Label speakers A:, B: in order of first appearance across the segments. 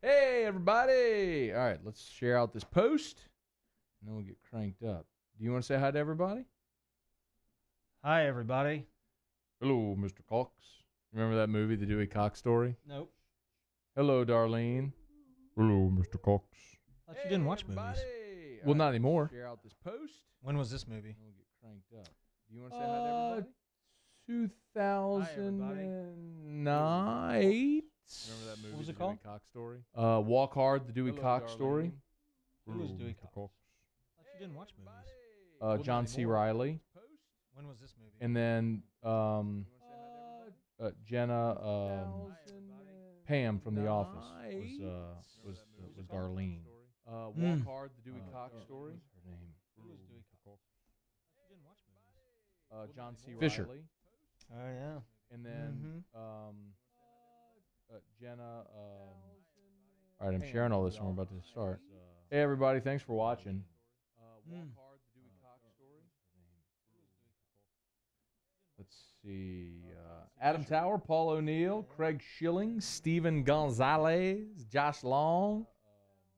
A: Hey, everybody. All right, let's share out this post, and then we'll get cranked up. Do you want to say hi to everybody?
B: Hi, everybody.
A: Hello, Mr. Cox. Remember that movie, The Dewey Cox Story?
B: Nope.
A: Hello, Darlene. Hello, Mr. Cox.
B: I thought you didn't watch movies.
A: Well, not anymore. Share out this post.
B: When was this movie?
A: And we'll get cranked up. Do you want to say hi to everybody? 2009. Remember that movie?
B: What was it
A: The
B: called?
A: Dewey Cox Story. Walk Hard, The Dewey Cox Story.
B: Who was Dewey Cox? I thought you didn't watch movies.
A: John C. Reilly.
B: When was this movie?
A: And then Jenna, Pam from The Office was Darlene. Walk Hard, The Dewey Cox Story. Her name.
B: Who was Dewey Cox? You didn't watch movies.
A: John C. Fisher.
B: Oh yeah.
A: And then Jenna. All right, I'm sharing all this and we're about to start. Hey everybody, thanks for watching. Let's see. Adam Tower, Paul O'Neill, Craig Schilling, Steven Gonzalez, Josh Long.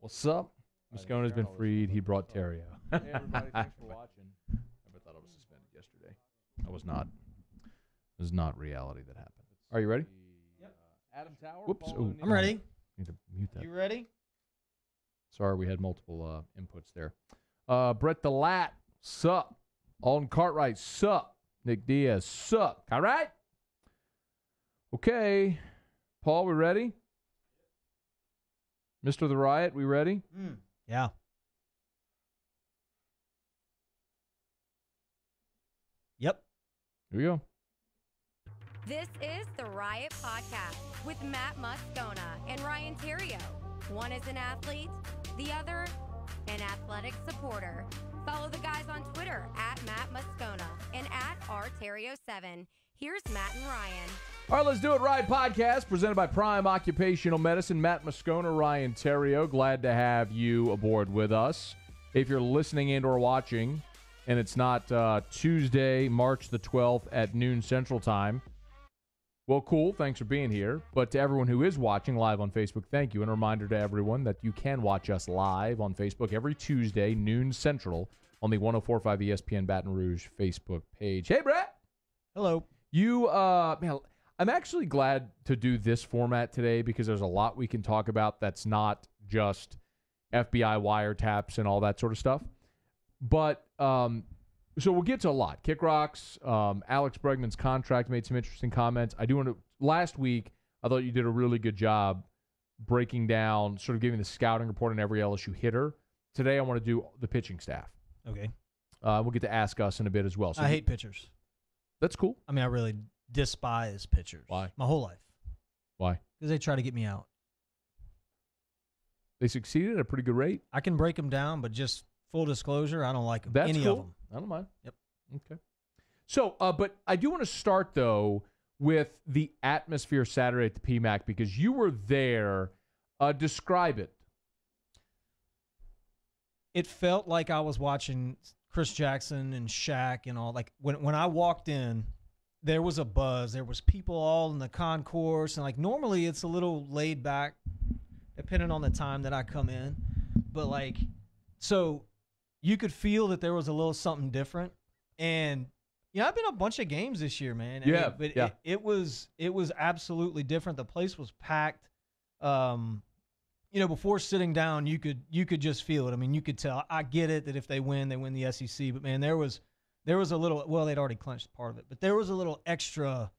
A: What's up? Moscona's been freed. He brought Terrio. Hey everybody, thanks for watching. I thought I was suspended yesterday. I was not. It was not reality that happened. Are you ready?
B: Yep.
A: Adam Tower.
B: Whoops.
A: Paul
B: I'm ready.
A: Need to mute that.
B: You ready?
A: Sorry, we had multiple inputs there. Brett DeLatt, sup. Alden Cartwright, sup. Nick Diaz, sup. All right? Okay. Paul, we ready? Mr. The Riot, we ready?
B: Yeah. Yep.
A: Here we go.
C: This is the Riot Podcast with Matt Moscona and Ryan Terrio. One is an athlete, the other an athletic supporter. Follow the guys on Twitter at Matt Moscona and at rterrio7. Here's Matt and Ryan.
A: All right, let's do it. Riot Podcast presented by Prime Occupational Medicine. Matt Moscona, Ryan Terrio. Glad to have you aboard with us. If you're listening and or watching, and it's not Tuesday, March the 12th at noon Central Time, well, cool. Thanks for being here. But to everyone who is watching live on Facebook, thank you. And a reminder to everyone that you can watch us live on Facebook every Tuesday, noon Central, on the 104.5 ESPN Baton Rouge Facebook page. Hey, Brett.
B: Hello.
A: You, man, I'm actually glad to do this format today because there's a lot we can talk about that's not just FBI wiretaps and all that sort of stuff. But, so we'll get to a lot. Kick Rocks, Alex Bregman's contract made some interesting comments. I do want to, last week, I thought you did a really good job breaking down, sort of giving the scouting report on every LSU hitter. Today, I want to do the pitching staff.
B: Okay.
A: We'll get to ask us in a bit as well. So
B: I hate pitchers.
A: That's cool.
B: I mean, I really despise pitchers.
A: Why?
B: My whole life.
A: Why?
B: Because they try to get me out.
A: They succeeded at a pretty good rate.
B: I can break them down, but just full disclosure, I don't like them.
A: That's
B: any
A: cool.
B: of them.
A: I don't mind.
B: Yep.
A: Okay. So, but I do want to start, though, with the atmosphere Saturday at the PMAC because you were there. Describe it.
B: It felt like I was watching Chris Jackson and Shaq and all. Like, when I walked in, there was a buzz. There was people all in the concourse. And, like, normally it's a little laid back, depending on the time that I come in. But, like, so you could feel that there was a little something different. And, you know, I've been to a bunch of games this year, man. It was absolutely different. The place was packed. You know, before sitting down, you could just feel it. I mean, you could tell. I get it that if they win the SEC. But, man, there was a little – well, they'd already clinched part of it. But there was a little extra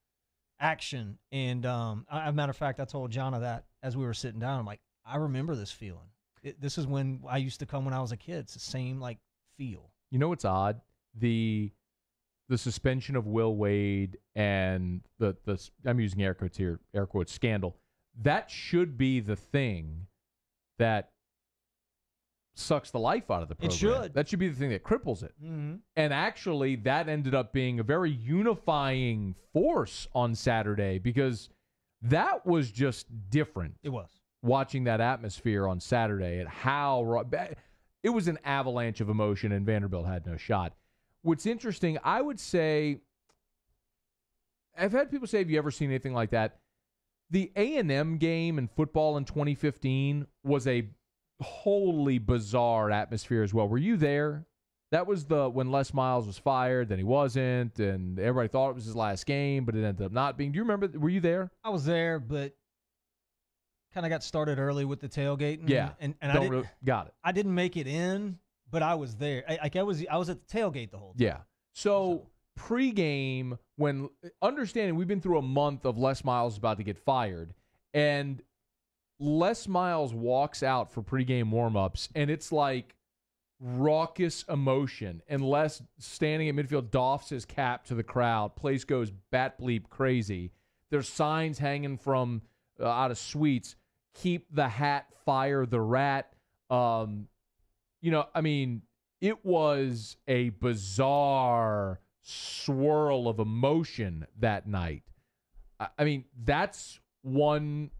B: action. And, as a matter of fact, I told Jonna that as we were sitting down. I'm like, I remember this feeling. This is when I used to come when I was a kid. It's the same, like, feel.
A: You know what's odd? The suspension of Will Wade and the I'm using air quotes here, air quotes, scandal. That should be the thing that sucks the life out of the program.
B: It should.
A: That should be the thing that cripples it.
B: Mm-hmm.
A: And actually, that ended up being a very unifying force on Saturday because that was just different.
B: It was.
A: Watching that atmosphere on Saturday and how it was an avalanche of emotion, and Vanderbilt had no shot. What's interesting, I would say, I've had people say, have you ever seen anything like that? The A&M game in football in 2015 was a wholly bizarre atmosphere as well. Were you there? That was when Les Miles was fired, then he wasn't, and everybody thought it was his last game, but it ended up not being. Do you remember? Were you there?
B: I was there, but kind of got started early with the tailgating.
A: Yeah,
B: and
A: got it.
B: I didn't make it in, but I was there. I was at the tailgate the whole time.
A: Yeah. So pregame, when understanding we've been through a month of Les Miles about to get fired, and Les Miles walks out for pregame warmups, and it's like raucous emotion. And Les, standing at midfield, doffs his cap to the crowd. Place goes bat bleep crazy. There's signs hanging from out of suites. Keep the hat, fire the rat. It was a bizarre swirl of emotion that night. I mean, that's one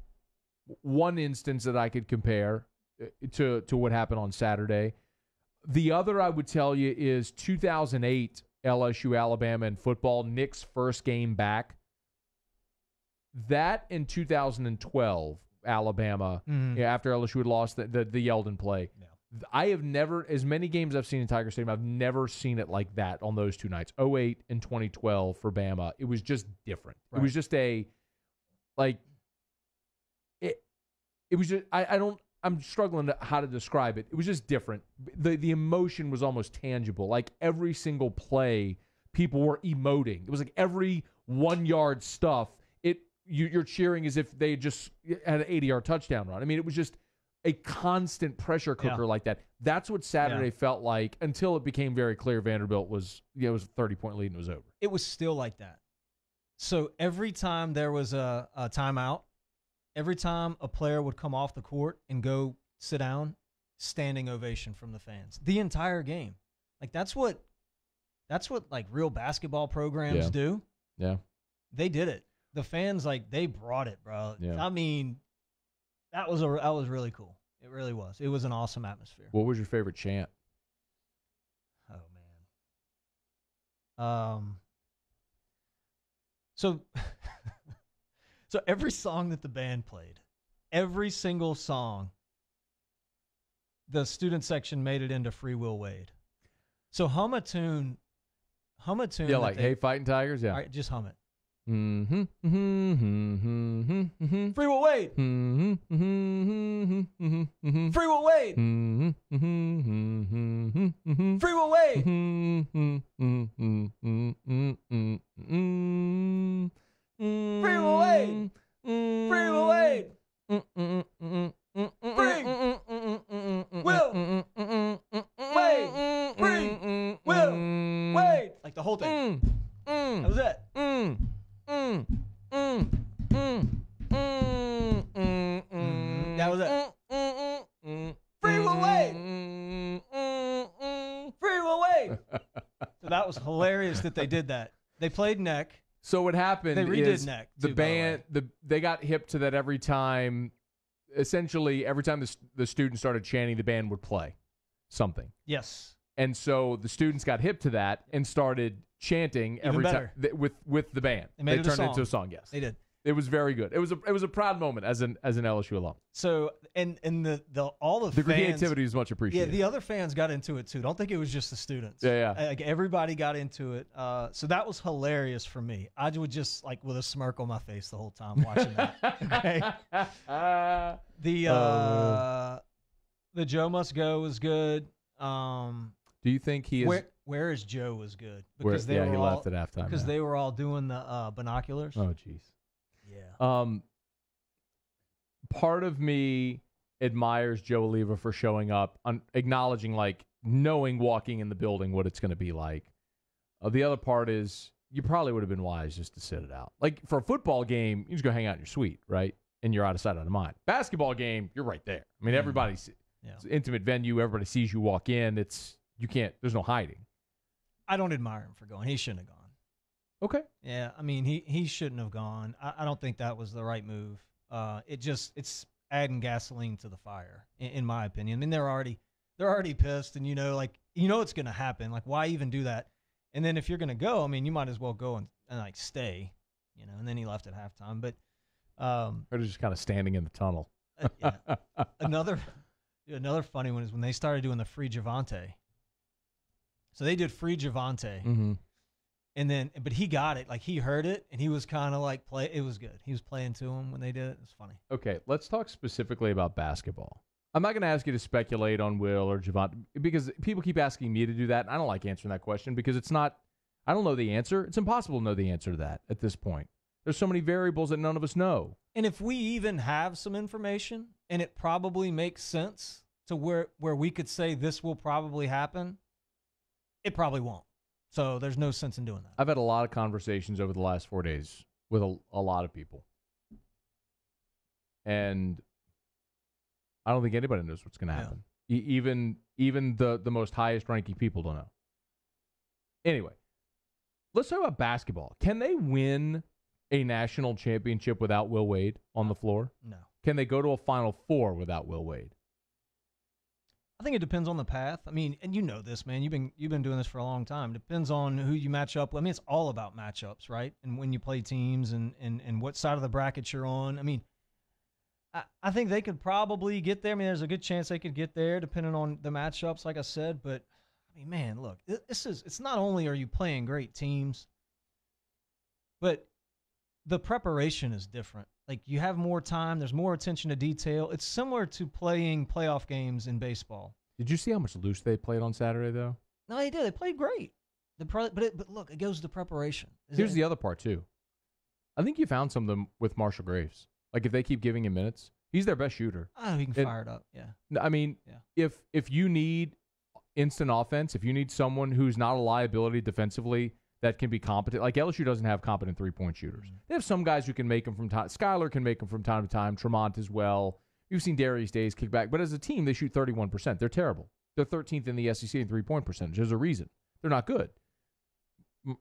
A: instance that I could compare to what happened on Saturday. The other I would tell you is 2008 LSU Alabama in football, Nick's first game back. That in 2012 Alabama, after LSU had lost the Yeldon play. Yeah. I have never, as many games I've seen in Tiger Stadium, I've never seen it like that on those two nights. 2008 and 2012 for Bama. It was just different. Right. It was just it was just, I'm struggling how to describe it. It was just different. The emotion was almost tangible. Like every single play, people were emoting. It was like every 1 yard stuff, you're cheering as if they just had an 80-yard touchdown run. I mean, it was just a constant pressure cooker like that. That's what Saturday felt like until it became very clear Vanderbilt was a 30-point lead and it was over.
B: It was still like that. So every time there was a timeout, every time a player would come off the court and go sit down, standing ovation from the fans. The entire game. Like that's what like real basketball programs do.
A: Yeah.
B: They did it. The fans, like, they brought it, bro. Yeah. I mean, that was really cool. It really was. It was an awesome atmosphere.
A: What was your favorite chant?
B: Oh man. So every song that the band played, every single song, the student section made it into Free Will Wade. So hum a tune.
A: Yeah, like Hey Fighting Tigers. Yeah.
B: All right, just hum it.
A: Free Will
B: Wade. Free Will Wade. Free Will Wade. Free Will Wade. Free Will Wade. Free Will Wade. Free Will Wade. Like the whole thing. That was it. That was it. Free Will Wade. Free Will Wade. So that was hilarious that they did that. They played Neck.
A: So what happened is
B: Neck
A: the band, they got hip to that every time. Essentially, every time the students started chanting, the band would play something.
B: Yes.
A: And so the students got hip to that and started chanting every time with the band.
B: They
A: turned it into a song. Yes,
B: they did.
A: It was very good. It was a proud moment as an LSU alum.
B: So and all the fans,
A: creativity was much appreciated.
B: Yeah, the other fans got into it too. Don't think it was just the students.
A: Yeah.
B: Like everybody got into it. So that was hilarious for me. I would just like with a smirk on my face the whole time watching that. Okay. The Joe Must Go was good.
A: Do you think he is?
B: Where is Joe was good
A: because he left at halftime
B: because they were all doing the binoculars.
A: Oh, jeez.
B: Yeah.
A: Part of me admires Joe Oliva for showing up, acknowledging, like, knowing walking in the building what it's going to be like. The other part is you probably would have been wise just to sit it out. Like, for a football game, you just go hang out in your suite, right? And you're out of sight, out of mind. Basketball game, you're right there. I mean, everybody's it's an intimate venue. Everybody sees you walk in. There's no hiding.
B: I don't admire him for going. He shouldn't have gone.
A: Okay.
B: Yeah, I mean, he shouldn't have gone. I don't think that was the right move. It's adding gasoline to the fire, in my opinion. I mean, they're already pissed, and it's going to happen. Like, why even do that? And then if you're going to go, I mean, you might as well go and like stay, And then he left at halftime. But
A: Or just kind of standing in the tunnel.
B: Yeah. Another funny one is when they started doing the free Javante. So they did free Javante.
A: Mm-hmm.
B: And then, but he got it. Like, he heard it, and he was kind of like, it was good. He was playing to him when they did it. It was funny.
A: Okay, let's talk specifically about basketball. I'm not going to ask you to speculate on Will or Javante because people keep asking me to do that. And I don't like answering that question because it's not, I don't know the answer. It's impossible to know the answer to that at this point. There's so many variables that none of us know.
B: And if we even have some information, and it probably makes sense to where we could say this will probably happen, it probably won't. So there's no sense in doing that.
A: I've had a lot of conversations over the last 4 days with a lot of people. And I don't think anybody knows what's going to happen. Even the most highest ranking people don't know. Anyway, let's talk about basketball. Can they win a national championship without Will Wade on the floor?
B: No.
A: Can they go to a Final Four without Will Wade?
B: I think it depends on the path. I mean, and you know this, man. You've been doing this for a long time. Depends on who you match up with. I mean, it's all about matchups, right? And when you play teams and what side of the bracket you're on. I mean, I think they could probably get there. I mean, there's a good chance they could get there depending on the matchups, like I said. But, I mean, man, look, it's not only are you playing great teams, but the preparation is different. Like, you have more time. There's more attention to detail. It's similar to playing playoff games in baseball.
A: Did you see how much loose they played on Saturday, though?
B: No, they did. They played great. But look, it goes to preparation.
A: Here's the other part, too. I think you found something with Marshall Graves. Like, if they keep giving him minutes, he's their best shooter.
B: Oh, he can fire it up, yeah.
A: I mean, if you need instant offense, if you need someone who's not a liability defensively that can be competent. Like, LSU doesn't have competent three-point shooters. Mm-hmm. They have some guys who can make them from time. Skyler can make them from time to time. Tremont as well. You've seen Darius Days kick back. But as a team, they shoot 31%. They're terrible. They're 13th in the SEC in three-point percentage. There's a reason. They're not good.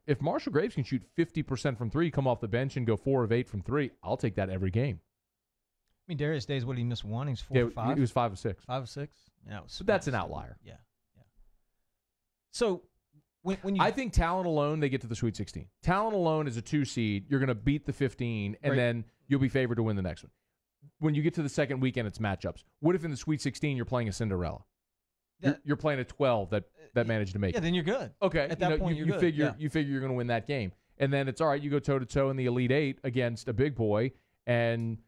A: If Marshall Graves can shoot 50% from three, come off the bench and go 4 of 8 from three, I'll take that every game.
B: I mean, Darius Days, what did he miss one? He's 4 or 5?
A: He was 5 of 6.
B: 5 of 6? Yeah.
A: But that's an outlier.
B: Yeah. So, when you,
A: I think talent alone, they get to the Sweet 16. Talent alone is a 2 seed. You're going to beat the 15, and then you'll be favored to win the next one. When you get to the second weekend, it's matchups. What if in the Sweet 16 you're playing a Cinderella? You're playing a 12 that managed to make it.
B: Yeah, then you're good.
A: Okay.
B: At that point,
A: you
B: you're
A: figure
B: good.
A: You figure you're going to win that game. And then it's all right, you go toe-to-toe in the Elite Eight against a big boy, and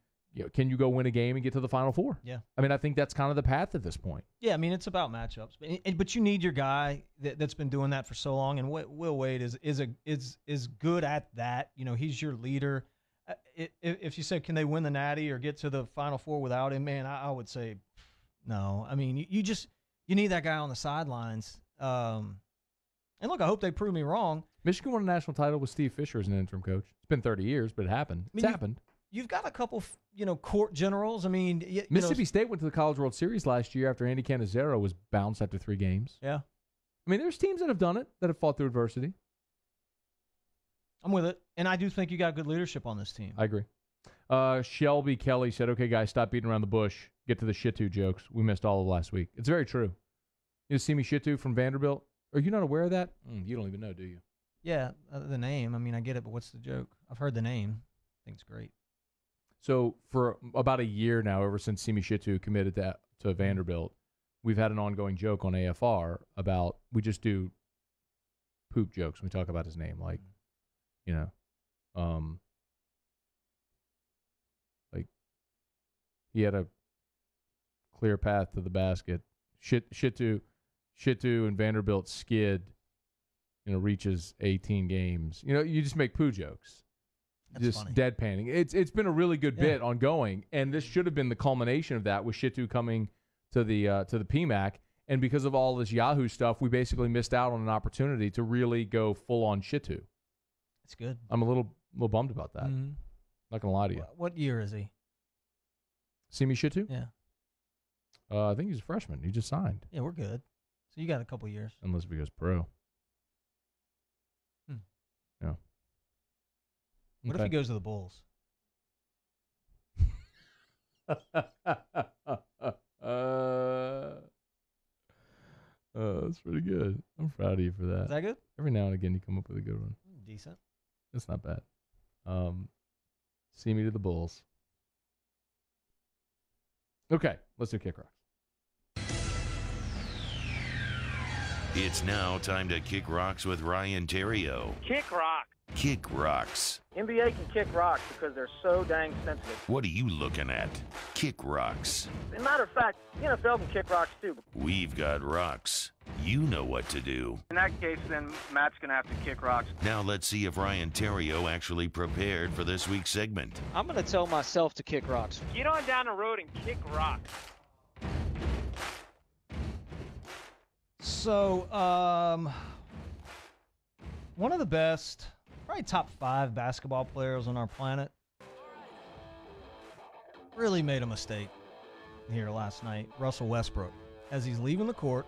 A: can you go win a game and get to the Final Four?
B: Yeah.
A: I mean, I think that's kind of the path at this point.
B: Yeah, I mean, it's about matchups. But you need your guy that's been doing that for so long, and Will Wade is good at that. He's your leader. If you said, can they win the Natty or get to the Final Four without him, man, I would say no. I mean, you need that guy on the sidelines. And look, I hope they prove me wrong.
A: Michigan won a national title with Steve Fisher as an interim coach. It's been 30 years, but it happened. It's happened.
B: You've got a couple, court generals. I mean,
A: Mississippi State went to the College World Series last year after Andy Cannizaro was bounced after 3 games.
B: Yeah.
A: I mean, there's teams that have done it, that have fought through adversity.
B: I'm with it. And I do think you got good leadership on this team.
A: I agree. Shelby Kelly said, okay, guys, stop beating around the bush. Get to the Shitu jokes. We missed all of last week. It's very true. You see me Shitu from Vanderbilt? Are you not aware of that? You don't even know, do you?
B: Yeah, the name. I mean, I get it, but what's the joke? I've heard the name. I think it's great.
A: So for about a year now, ever since Simi Shitu committed to Vanderbilt, we've had an ongoing joke on AFR about we just do poop jokes when we talk about his name. Like, like he had a clear path to the basket. Shitu and Vanderbilt skid, reaches 18 games. You just make poo jokes.
B: That's
A: just
B: funny.
A: Deadpanning. It's been a really good bit ongoing, and this should have been the culmination of that with Shitu coming to the PMAC. And because of all this Yahoo stuff, we basically missed out on an opportunity to really go full on Shitu.
B: That's good.
A: I'm a little bummed about that.
B: Mm-hmm.
A: Not gonna lie to you.
B: What year is he?
A: Simi Shitu?
B: Yeah.
A: I think he's a freshman. He just signed.
B: Yeah, we're good. So you got a couple years.
A: Unless he goes pro. Yeah.
B: What if he goes to the Bulls?
A: That's pretty good. I'm proud of you for that.
B: Is that good?
A: Every now and again, you come up with a good one.
B: Decent.
A: It's not bad. See me to the Bulls. Okay, let's do Kick Rocks.
D: It's now time to Kick Rocks with Ryan Terrio.
E: Kick rock.
D: Kick Rocks.
E: NBA can kick rocks because they're so dang sensitive.
D: What are you looking at? Kick Rocks.
E: As a matter of fact, the NFL can kick rocks too.
D: We've got rocks. You know what to do.
E: In that case, then Matt's going to have to kick rocks.
D: Now let's see if Ryan Terrio actually prepared for this week's segment.
F: I'm going to tell myself to kick rocks.
E: Get on down the road and kick rocks.
B: So, one of the best, probably top 5 basketball players on our planet, really made a mistake here last night. Russell Westbrook, as he's leaving the court,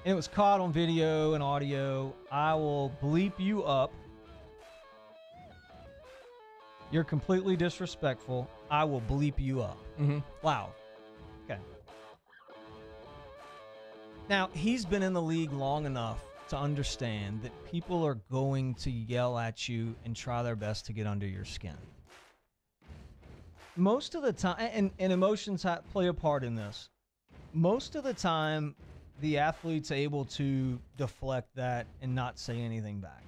B: and it was caught on video and audio. I will bleep you up. You're completely disrespectful. I will bleep you up. Loud. Okay. Now, he's been in the league long enough to understand that people are going to yell at you and try their best to get under your skin. Most of the time, and emotions play a part in this, most of the time, the athlete's able to deflect that and not say anything back.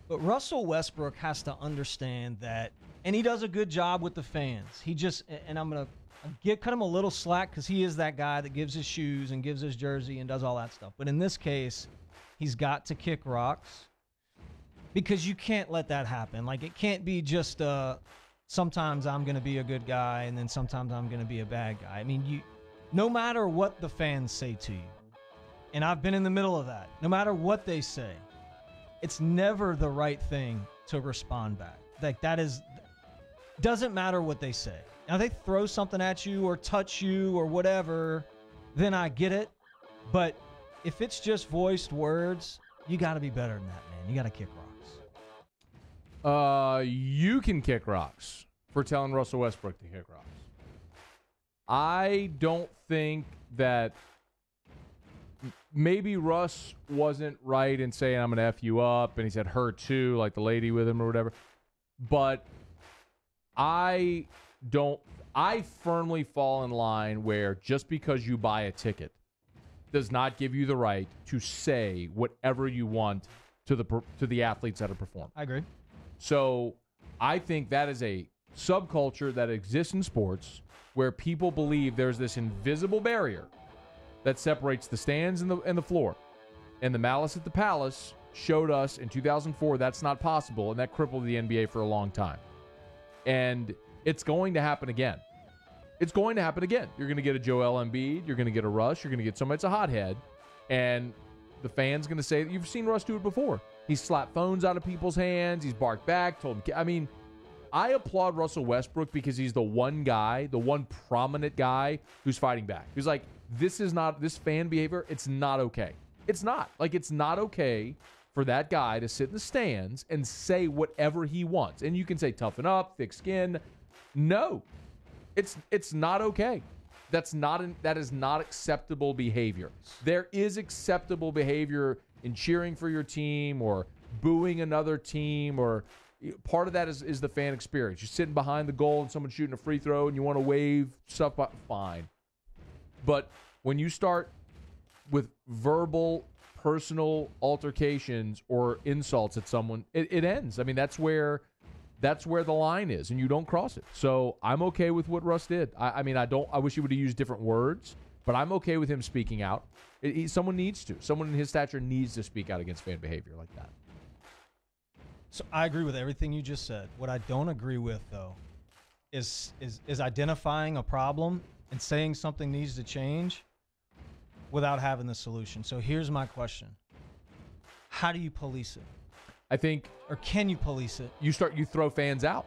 B: But Russell Westbrook has to understand that, and he does a good job with the fans. He just, and I'm going to cut him a little slack because he is that guy that gives his shoes and gives his jersey and does all that stuff. But in this case, he's got to kick rocks because you can't let that happen. Like, it can't be just sometimes I'm going to be a good guy and then sometimes I'm going to be a bad guy. I mean, no matter what the fans say to you, and I've been in the middle of that, no matter what they say, it's never the right thing to respond back. Like, doesn't matter what they say. Now, they throw something at you or touch you or whatever, then I get it. But if it's just voiced words, you got to be better than that, man. You got to kick rocks.
A: You can kick rocks for telling Russell Westbrook to kick rocks. I don't think that maybe Russ wasn't right in saying I'm going to F you up, and he said her too, like the lady with him or whatever. But I firmly fall in line where just because you buy a ticket does not give you the right to say whatever you want to the athletes that are performing.
B: I agree.
A: So I think that is a subculture that exists in sports where people believe there's this invisible barrier that separates the stands and the floor. And the Malice at the Palace showed us in 2004 that's not possible, and that crippled the NBA for a long time. And it's going to happen again. It's going to happen again. You're going to get a Joel Embiid. You're going to get a Russ. You're going to get somebody that's a hothead. And the fan's going to say, you've seen Russ do it before. He's slapped phones out of people's hands. He's barked back, told them. I mean, I applaud Russell Westbrook because he's the one guy, the one prominent guy who's fighting back. He's like, this fan behavior, it's not okay. It's not. Like, it's not okay for that guy to sit in the stands and say whatever he wants. And you can say toughen up, thick skin. No. It's not okay. That is not acceptable behavior. There is acceptable behavior in cheering for your team or booing another team, or part of that is the fan experience. You're sitting behind the goal and someone's shooting a free throw and you want to wave stuff, fine. But when you start with verbal, personal altercations or insults at someone, it ends. I mean, that's where the line is, and you don't cross it. So I'm okay with what Russ did. I wish he would have used different words, but I'm okay with him speaking out. Someone needs to. Someone in his stature needs to speak out against fan behavior like that.
B: So I agree with everything you just said. What I don't agree with, though, is identifying a problem and saying something needs to change without having the solution. So here's my question. How do you police it?
A: I think,
B: or can you police it?
A: You throw fans out.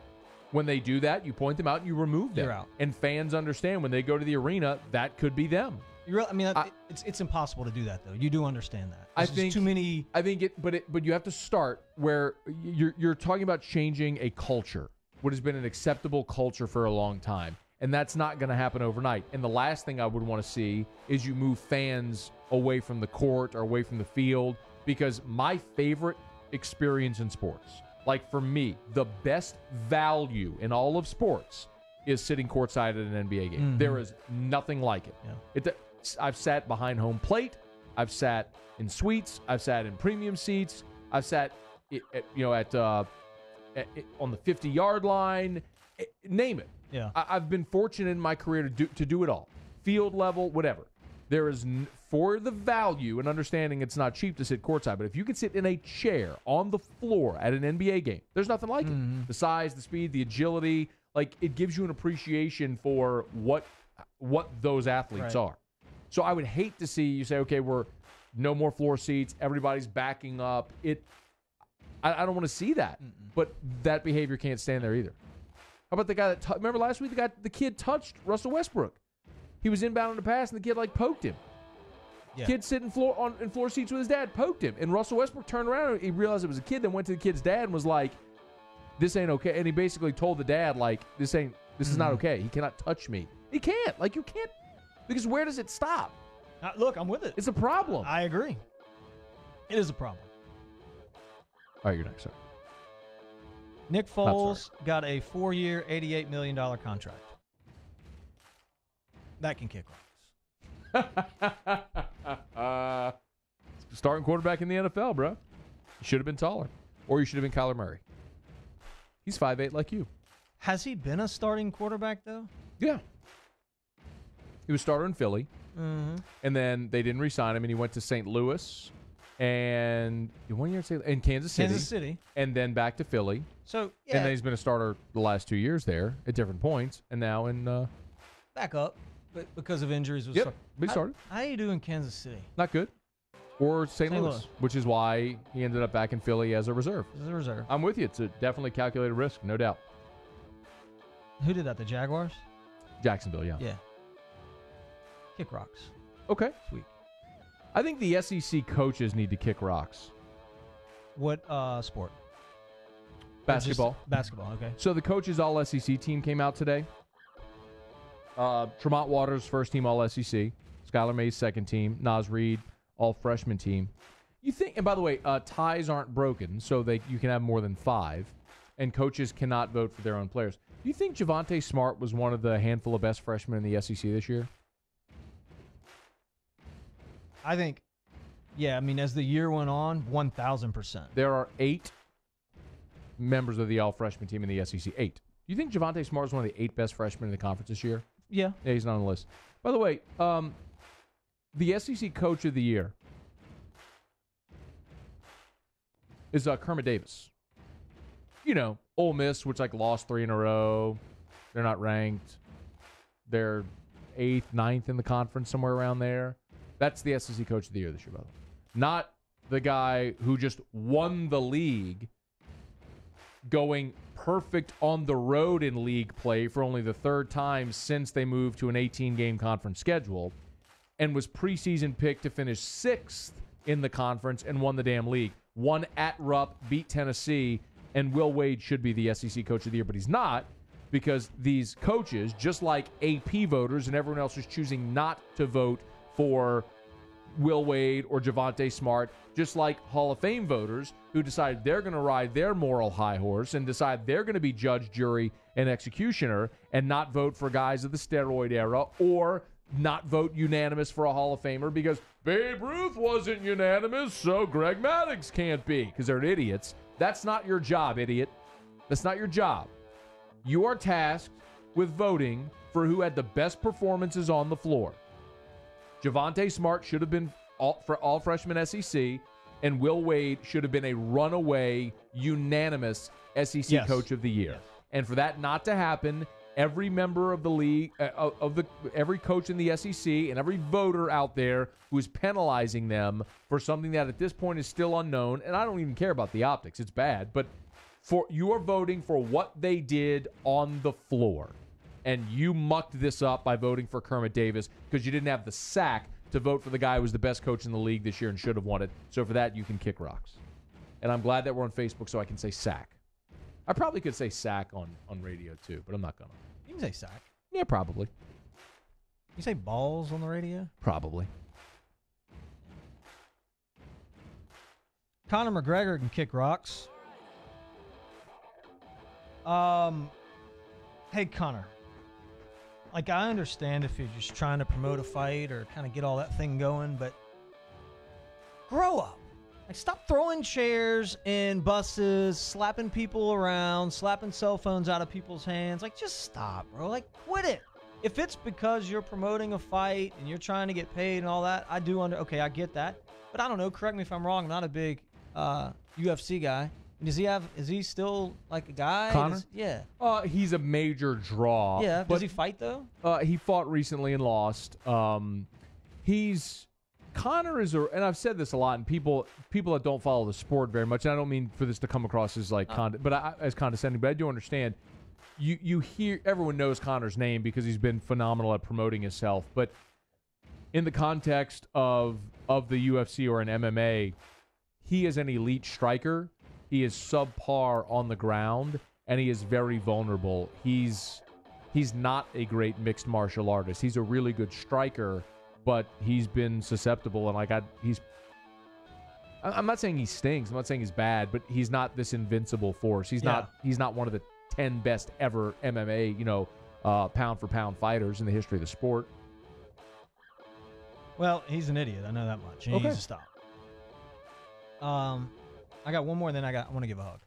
A: When they do that, you point them out and you remove them.
B: You're out.
A: And fans understand when they go to the arena, that could be them.
B: It's impossible to do that, though. You do understand that.
A: I think
B: too many.
A: I think but you have to start where you're talking about changing a culture, what has been an acceptable culture for a long time, and that's not going to happen overnight. And the last thing I would want to see is you move fans away from the court or away from the field, because my favorite experience in sports, like for me, the best value in all of sports is sitting courtside at an NBA game.
B: Mm-hmm.
A: There is nothing like it.
B: Yeah.
A: I've sat behind home plate. I've sat in suites. I've sat in premium seats. I've sat, on the 50-yard line. Name it.
B: Yeah.
A: I've been fortunate in my career to do it all. Field level, whatever. There is, for the value and understanding it's not cheap to sit courtside, but if you could sit in a chair on the floor at an NBA game, there's nothing like it. The size, the speed, the agility, like it gives you an appreciation for what those athletes are. So I would hate to see you say, okay, we're no more floor seats, everybody's backing up. I don't want to see that, but that behavior can't stand there either. How about the guy that remember last week the kid touched Russell Westbrook? He was inbound on the pass, and the kid poked him. Yeah. Kid sitting in floor seats with his dad poked him, and Russell Westbrook turned around and he realized it was a kid. Then went to the kid's dad and was like, "This ain't okay." And he basically told the dad this is not okay. He cannot touch me. He can't. You can't, because where does it stop?
B: Look, I'm with it.
A: It's a problem.
B: I agree. It is a problem.
A: All right, you're next, sir.
B: Nick Foles got a 4-year, $88 million contract. That can kick rocks.
A: Starting quarterback in the NFL, bro. You should have been taller. Or you should have been Kyler Murray. He's 5'8" like you.
B: Has he been a starting quarterback, though?
A: Yeah. He was starter in Philly.
B: Mm-hmm.
A: And then they didn't re-sign him, and he went to St. Louis. And 1 year in Kansas City. And then back to Philly.
B: So, yeah.
A: And then he's been a starter the last 2 years there at different points. And now in...
B: back up. But because of injuries.
A: Yep, he started.
B: How do you do in Kansas City?
A: Not good. Or St. Louis, which is why he ended up back in Philly as a reserve.
B: As a reserve.
A: I'm with you. It's a definitely calculated risk, no doubt.
B: Who did that? The Jaguars?
A: Jacksonville, yeah.
B: Yeah. Kick rocks.
A: Okay.
B: Sweet.
A: I think the SEC coaches need to kick rocks.
B: What sport?
A: Basketball.
B: Basketball, okay.
A: So the coaches all-SEC team came out today. Tremont Waters, first team all-SEC. Skylar Mays, second team. Naz Reid, all-freshman team. You think, and by the way, ties aren't broken, so you can have more than 5, and coaches cannot vote for their own players. Do you think Javonte Smart was one of the handful of best freshmen in the SEC this year?
B: I think, yeah, I mean, as the year went on, 1,000%.
A: There are 8 members of the all-freshman team in the SEC. 8. Do you think Javonte Smart was one of the 8 best freshmen in the conference this year?
B: Yeah.
A: Yeah, he's not on the list. By the way, the SEC Coach of the Year is Kermit Davis. You know, Ole Miss, which lost 3 in a row. They're not ranked. They're 8th, 9th in the conference, somewhere around there. That's the SEC Coach of the Year this year, by the way. Not the guy who just won the league going perfect on the road in league play for only the 3rd time since they moved to an 18-game conference schedule and was preseason picked to finish 6th in the conference and won the damn league. Won at Rupp, beat Tennessee, and Will Wade should be the SEC Coach of the Year, but he's not, because these coaches, just like AP voters and everyone else who's choosing not to vote for Will Wade or Javonte Smart, just like Hall of Fame voters who decide they're going to ride their moral high horse and decide they're going to be judge, jury, and executioner and not vote for guys of the steroid era or not vote unanimous for a Hall of Famer because Babe Ruth wasn't unanimous, so Greg Maddux can't be, because they're idiots. That's not your job, idiot. That's not your job. You are tasked with voting for who had the best performances on the floor. Javonte Smart should have been for all freshman SEC, and Will Wade should have been a runaway, unanimous SEC Coach of the Year. Yes. And for that not to happen, every member of the league, every coach in the SEC, and every voter out there who is penalizing them for something that at this point is still unknown, and I don't even care about the optics, it's bad, but you are voting for what they did on the floor. And you mucked this up by voting for Kermit Davis because you didn't have the sack to vote for the guy who was the best coach in the league this year and should have won it. So for that, you can kick rocks. And I'm glad that we're on Facebook so I can say sack. I probably could say sack on radio too, but I'm not going to.
B: You can say sack.
A: Yeah, probably.
B: You say balls on the radio?
A: Probably.
B: Conor McGregor can kick rocks. Hey, Conor. Like, I understand if you're just trying to promote a fight or kind of get all that thing going, but grow up. Like, stop throwing chairs in buses, slapping people around, slapping cell phones out of people's hands. Like, just stop, bro. Like, quit it. If it's because you're promoting a fight and you're trying to get paid and all that, I get that. But I don't know. Correct me if I'm wrong. I'm not a big UFC guy. Is he still like a guy?
A: Conor?
B: Yeah.
A: He's a major draw.
B: Yeah.
A: But
B: Does he fight though?
A: he fought recently and lost. Conor is and I've said this a lot, and people that don't follow the sport very much, and I don't mean for this to come across as like as condescending, but I do understand. You hear everyone knows Conor's name because he's been phenomenal at promoting himself, but in the context of the UFC or an MMA, he is an elite striker. He is subpar on the ground, and he is very vulnerable. He's not a great mixed martial artist. He's a really good striker, but he's been susceptible, and I'm not saying he stinks. I'm not saying he's bad, but he's not this invincible force. He's not one of the 10 best ever MMA, pound for pound fighters in the history of the sport.
B: Well, he's an idiot. I know that much. He needs to stop. I got one more, then I want to give a hug.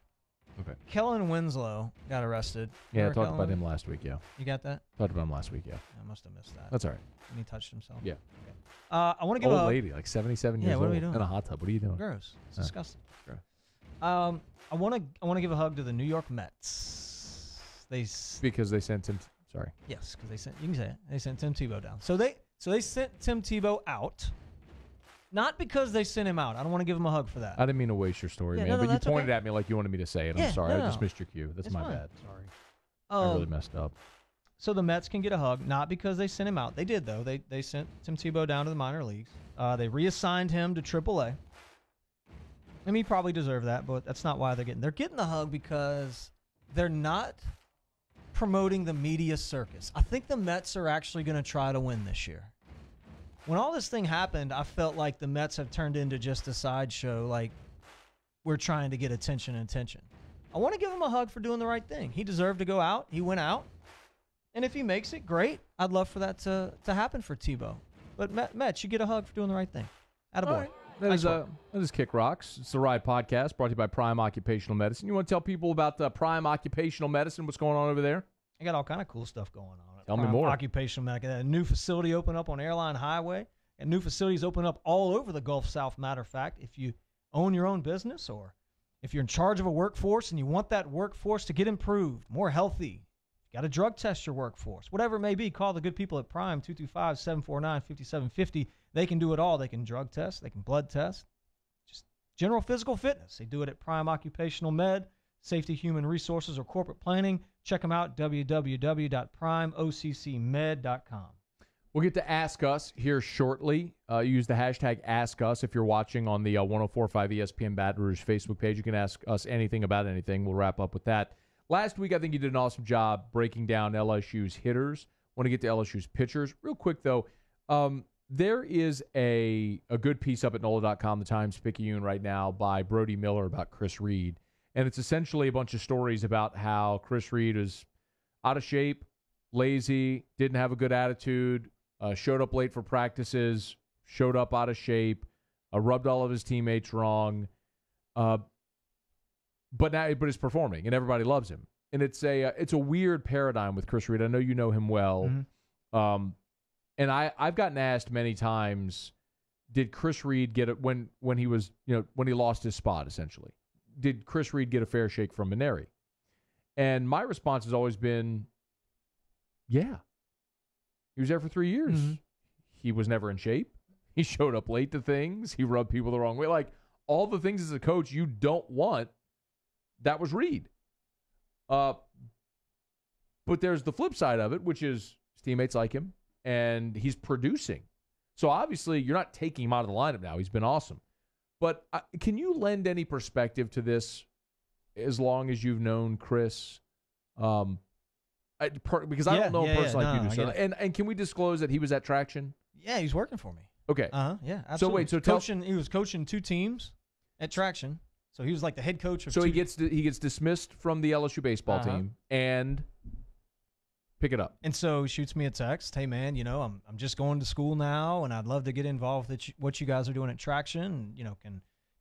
A: Okay.
B: Kellen Winslow got arrested.
A: Yeah, I
B: Remember
A: talked about
B: Kellen?
A: him last week, yeah.
B: You got that?
A: Talked about him last week, yeah.
B: I must have missed that.
A: That's all right.
B: And he touched himself.
A: Yeah.
B: Okay. I want to give a
A: Old
B: hug.
A: lady, like 77 years
B: what
A: old.
B: are we doing?
A: In a hot tub. What are you doing?
B: Gross. It's disgusting.
A: Gross.
B: I want to give a hug to the New York Mets.
A: Because they sent him. Sorry.
B: Yes, because they sent. You can say it. They sent Tim Tebow down. So they sent Tim Tebow out. Not because they sent him out. I don't want to give him a hug for that.
A: I didn't mean to waste your story, man. But you pointed at me like you wanted me to say it. I'm sorry. I just missed your cue. That's my bad. Sorry. I really messed up.
B: So the Mets can get a hug, not because they sent him out. They did, though. They sent Tim Tebow down to the minor leagues. They reassigned him to AAA. I mean, he probably deserved that, but that's not why they're getting the hug because they're not promoting the media circus. I think the Mets are actually going to try to win this year. When all this thing happened, I felt like the Mets have turned into just a sideshow, like we're trying to get attention. I want to give him a hug for doing the right thing. He deserved to go out. He went out. And if he makes it, great. I'd love for that to happen for Tebow. But Mets, you get a hug for doing the right thing. Attaboy.
A: Right. That is Kick Rocks. It's the Riot Podcast brought to you by Prime Occupational Medicine. You want to tell people about Prime Occupational Medicine, what's going on over there?
B: I got all kind of cool stuff going on.
A: Tell me more.
B: Occupational medicine. A new facility opened up on Airline Highway. And new facilities open up all over the Gulf South. Matter of fact, if you own your own business or if you're in charge of a workforce and you want that workforce to get improved, more healthy, you got to drug test your workforce. Whatever it may be, call the good people at Prime, 225-749-5750. They can do it all. They can drug test. They can blood test. Just general physical fitness. They do it at Prime Occupational Med, Safety, Human Resources, or Corporate Planning. Check them out, www.primeoccmed.com.
A: We'll get to Ask Us here shortly. Use the hashtag Ask Us if you're watching on the 104.5 ESPN Baton Rouge Facebook page. You can ask us anything about anything. We'll wrap up with that. Last week, I think you did an awesome job breaking down LSU's hitters. Want to get to LSU's pitchers. Real quick, though, there is a good piece up at NOLA.com, the Times-Picayune right now, by Brody Miller about Chris Reed. And it's essentially a bunch of stories about how Chris Reed is out of shape, lazy, didn't have a good attitude, showed up late for practices, showed up out of shape, rubbed all of his teammates wrong, but he's performing and everybody loves him. And it's a weird paradigm with Chris Reed. I know you know him well, and I've gotten asked many times, did Chris Reed get it when he was when he lost his spot essentially? Did Chris Reed get a fair shake from Maneri? And my response has always been, yeah. He was there for 3 years. Mm-hmm. He was never in shape. He showed up late to things. He rubbed people the wrong way. Like, all the things as a coach you don't want, that was Reed. But there's the flip side of it, which is his teammates like him, and he's producing. So, obviously, you're not taking him out of the lineup now. He's been awesome. But can you lend any perspective to this as long as you've known Chris? Because I don't know him personally like you do. So. And can we disclose that he was at Traction?
B: Yeah, he's working for me.
A: Okay.
B: Yeah, absolutely.
A: So wait,
B: he was coaching 2 teams at Traction. So he was like the head coach of
A: he gets dismissed from the LSU baseball team, and Pick it up.
B: And so he shoots me a text. Hey, man, I'm just going to school now, and I'd love to get involved with what you guys are doing at Traction.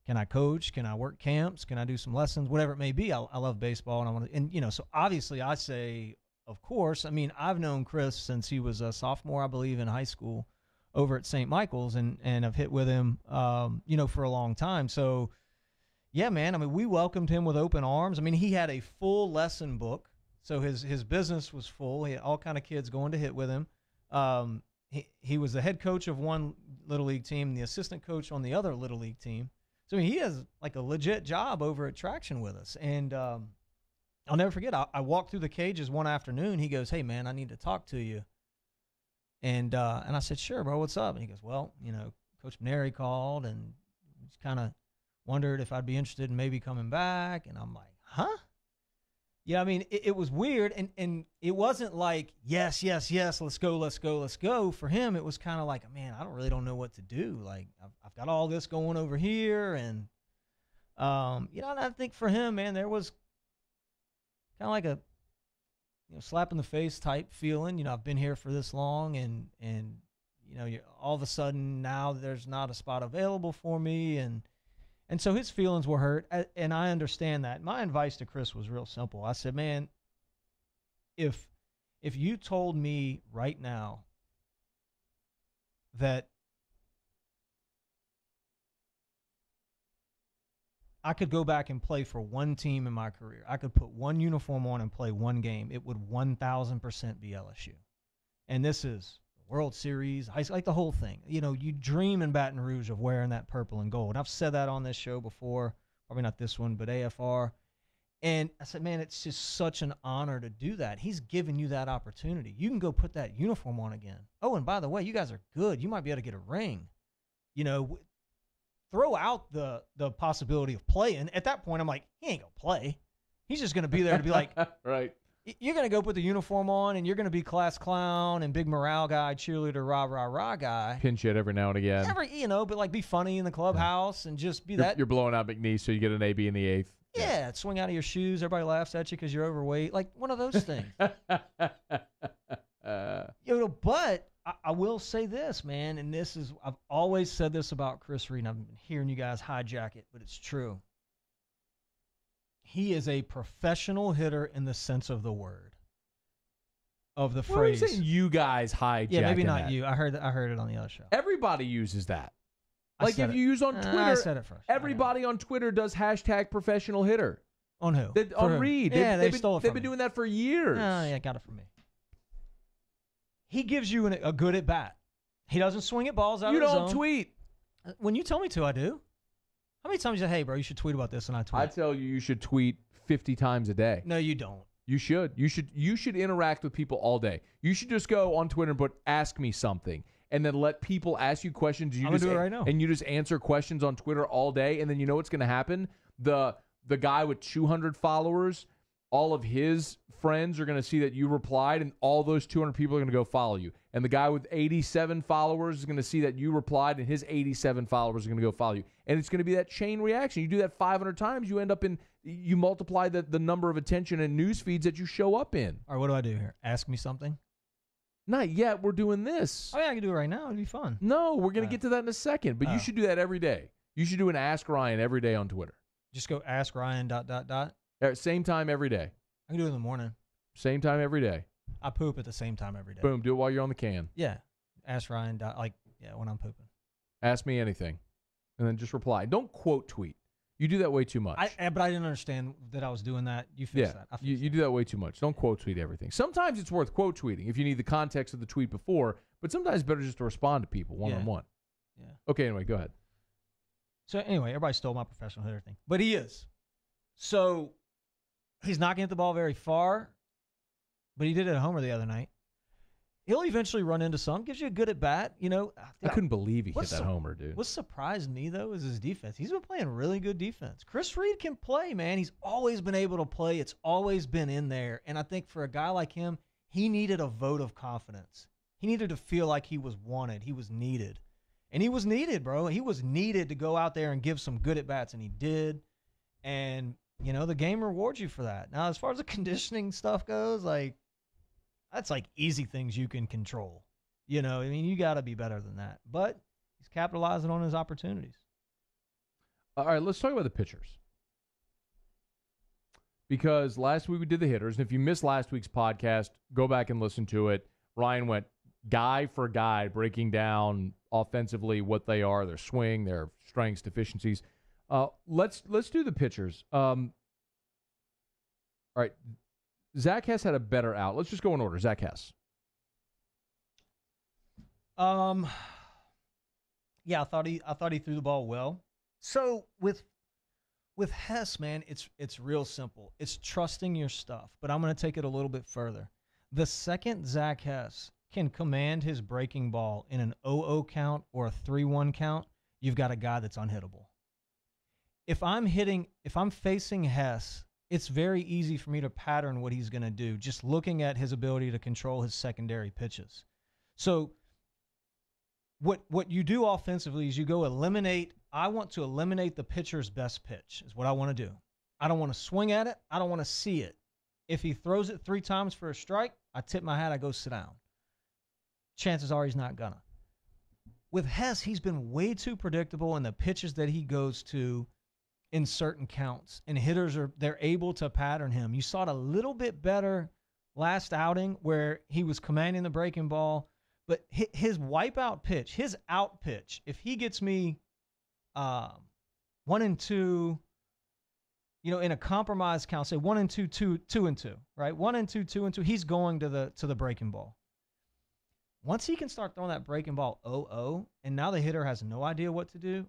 B: Can I coach? Can I work camps? Can I do some lessons? Whatever it may be. I love baseball, and I want to. And so obviously I say, of course. I mean, I've known Chris since he was a sophomore, I believe, in high school, over at St. Michael's, and I've hit with him, for a long time. So, yeah, man. I mean, we welcomed him with open arms. I mean, he had a full lesson book. So his business was full. He had all kind of kids going to hit with him. He was the head coach of one Little League team, the assistant coach on the other Little League team. So he has like a legit job over at Traction with us. And I'll never forget, I walked through the cages one afternoon. He goes, hey, man, I need to talk to you. And I said, sure, bro, what's up? And he goes, well, Coach Maneri called and just kind of wondered if I'd be interested in maybe coming back. And I'm like, huh? Yeah, I mean, it was weird, and it wasn't like, yes, let's go. For him, it was kind of like, man, I don't know what to do. Like, I've got all this going over here, and, and I think for him, man, there was kind of like a, slap in the face type feeling. I've been here for this long, and all of a sudden now there's not a spot available for me, and so his feelings were hurt, and I understand that. My advice to Chris was real simple. I said, man, if you told me right now that I could go back and play for one team in my career, I could put one uniform on and play one game, it would 1,000% be LSU. And this is World Series, like the whole thing. You dream in Baton Rouge of wearing that purple and gold. I've said that on this show before, probably not this one, but AFR. And I said, man, it's just such an honor to do that. He's giving you that opportunity. You can go put that uniform on again. Oh, and by the way, you guys are good. You might be able to get a ring. Throw out the possibility of playing. At that point, I'm like, he ain't going to play. He's just going to be there to be like,
A: right.
B: You're going to go put the uniform on, and you're going to be class clown and big morale guy, cheerleader, rah guy.
A: Pinch hit every now and again.
B: But like be funny in the clubhouse and just be that.
A: You're blowing out McNeese so you get an AB in the eighth.
B: Yeah, swing out of your shoes. Everybody laughs at you because you're overweight. Like one of those things. But I will say this, man, and I've always said this about Chris Reed, and I've been hearing you guys hijack it, but it's true. He is a professional hitter in the sense of the word, of the phrase.
A: What are you saying? You guys hijack.
B: Yeah, maybe not you. I heard it on the other show.
A: Everybody uses that. Like if you use on Twitter,
B: I said it first.
A: Everybody on Twitter does hashtag professional hitter.
B: On who?
A: On Reed.
B: Yeah, they stole it from
A: They've been doing that for years.
B: Yeah, got it from me. He gives you a good at bat. He doesn't swing at balls out of the zone.
A: You don't tweet.
B: When you tell me to, I do. How many times you say, hey, bro, you should tweet about this, and I tweet?
A: I tell you should tweet 50 times a day.
B: No, you don't.
A: You should. You should interact with people all day. You should just go on Twitter and put ask me something, and then let people ask you questions.
B: I'm going to do it right now.
A: And you just answer questions on Twitter all day, and then you know what's going to happen? The guy with 200 followers, all of his friends are going to see that you replied, and all those 200 people are going to go follow you. And the guy with 87 followers is going to see that you replied, and his 87 followers are going to go follow you. And it's going to be that chain reaction. You do that 500 times, you multiply the number of attention and news feeds that you show up in.
B: All right, what do I do here? Ask me something?
A: Not yet. We're doing this.
B: Oh, yeah, I can do it right now. It'd be fun.
A: No, we're going to get to that in a second. But you should do that every day. You should do an Ask Ryan every day on Twitter.
B: Just go Ask Ryan ...
A: Same time every day.
B: I can do it in the morning.
A: Same time every day.
B: I poop at the same time every day.
A: Boom. Do it while you're on the can.
B: Yeah. Ask Ryan ... when I'm pooping.
A: Ask me anything. And then just reply. Don't quote tweet. You do that way too much.
B: But I didn't understand that I was doing that. You fixed that.
A: You do that way too much. Don't quote tweet everything. Sometimes it's worth quote tweeting if you need the context of the tweet before, but sometimes it's better just to respond to people one-on-one.
B: Yeah.
A: Okay, anyway, go ahead.
B: So anyway, everybody stole my professional hitter thing. But he is. So he's not getting the ball very far, but he did it at homer the other night. He'll eventually run into some. Gives you a good at bat.
A: I couldn't believe he hit that homer, dude.
B: What surprised me, though, is his defense. He's been playing really good defense. Chris Reed can play, man. He's always been able to play. It's always been in there. And I think for a guy like him, he needed a vote of confidence. He needed to feel like he was wanted. He was needed. And he was needed, bro. He was needed to go out there and give some good at bats, and he did. And, the game rewards you for that. Now, as far as the conditioning stuff goes, That's like easy things you can control. You know, I mean, you got to be better than that. But he's capitalizing on his opportunities.
A: All right, let's talk about the pitchers. Because last week we did the hitters, and if you missed last week's podcast, go back and listen to it. Ryan went guy for guy, breaking down offensively what they are, their swing, their strengths, deficiencies. Let's do the pitchers. All right, Zach Hess had a better out. Let's just go in order. Zach Hess.
B: Yeah, I thought he threw the ball well. So with Hess, man, it's real simple. It's trusting your stuff. But I'm going to take it a little bit further. The second Zach Hess can command his breaking ball in an 0-0 count or a 3-1 count, you've got a guy that's unhittable. If I'm facing Hess, it's very easy for me to pattern what he's going to do, just looking at his ability to control his secondary pitches. So what you do offensively is you go eliminate. I want to eliminate the pitcher's best pitch is what I want to do. I don't want to swing at it. I don't want to see it. If he throws it 3 times for a strike, I tip my hat, I go sit down. Chances are he's not gonna. With Hess, he's been way too predictable in the pitches that he goes to in certain counts. And hitters they're able to pattern him. You saw it a little bit better last outing where he was commanding the breaking ball. But his wipeout pitch, his out pitch, if he gets me 1 and 2, you know, in a compromise count, say 1 and 2, 2 and 2, right? 1 and 2, 2 and 2. He's going to the breaking ball. Once he can start throwing that breaking ball 0-0, and now the hitter has no idea what to do,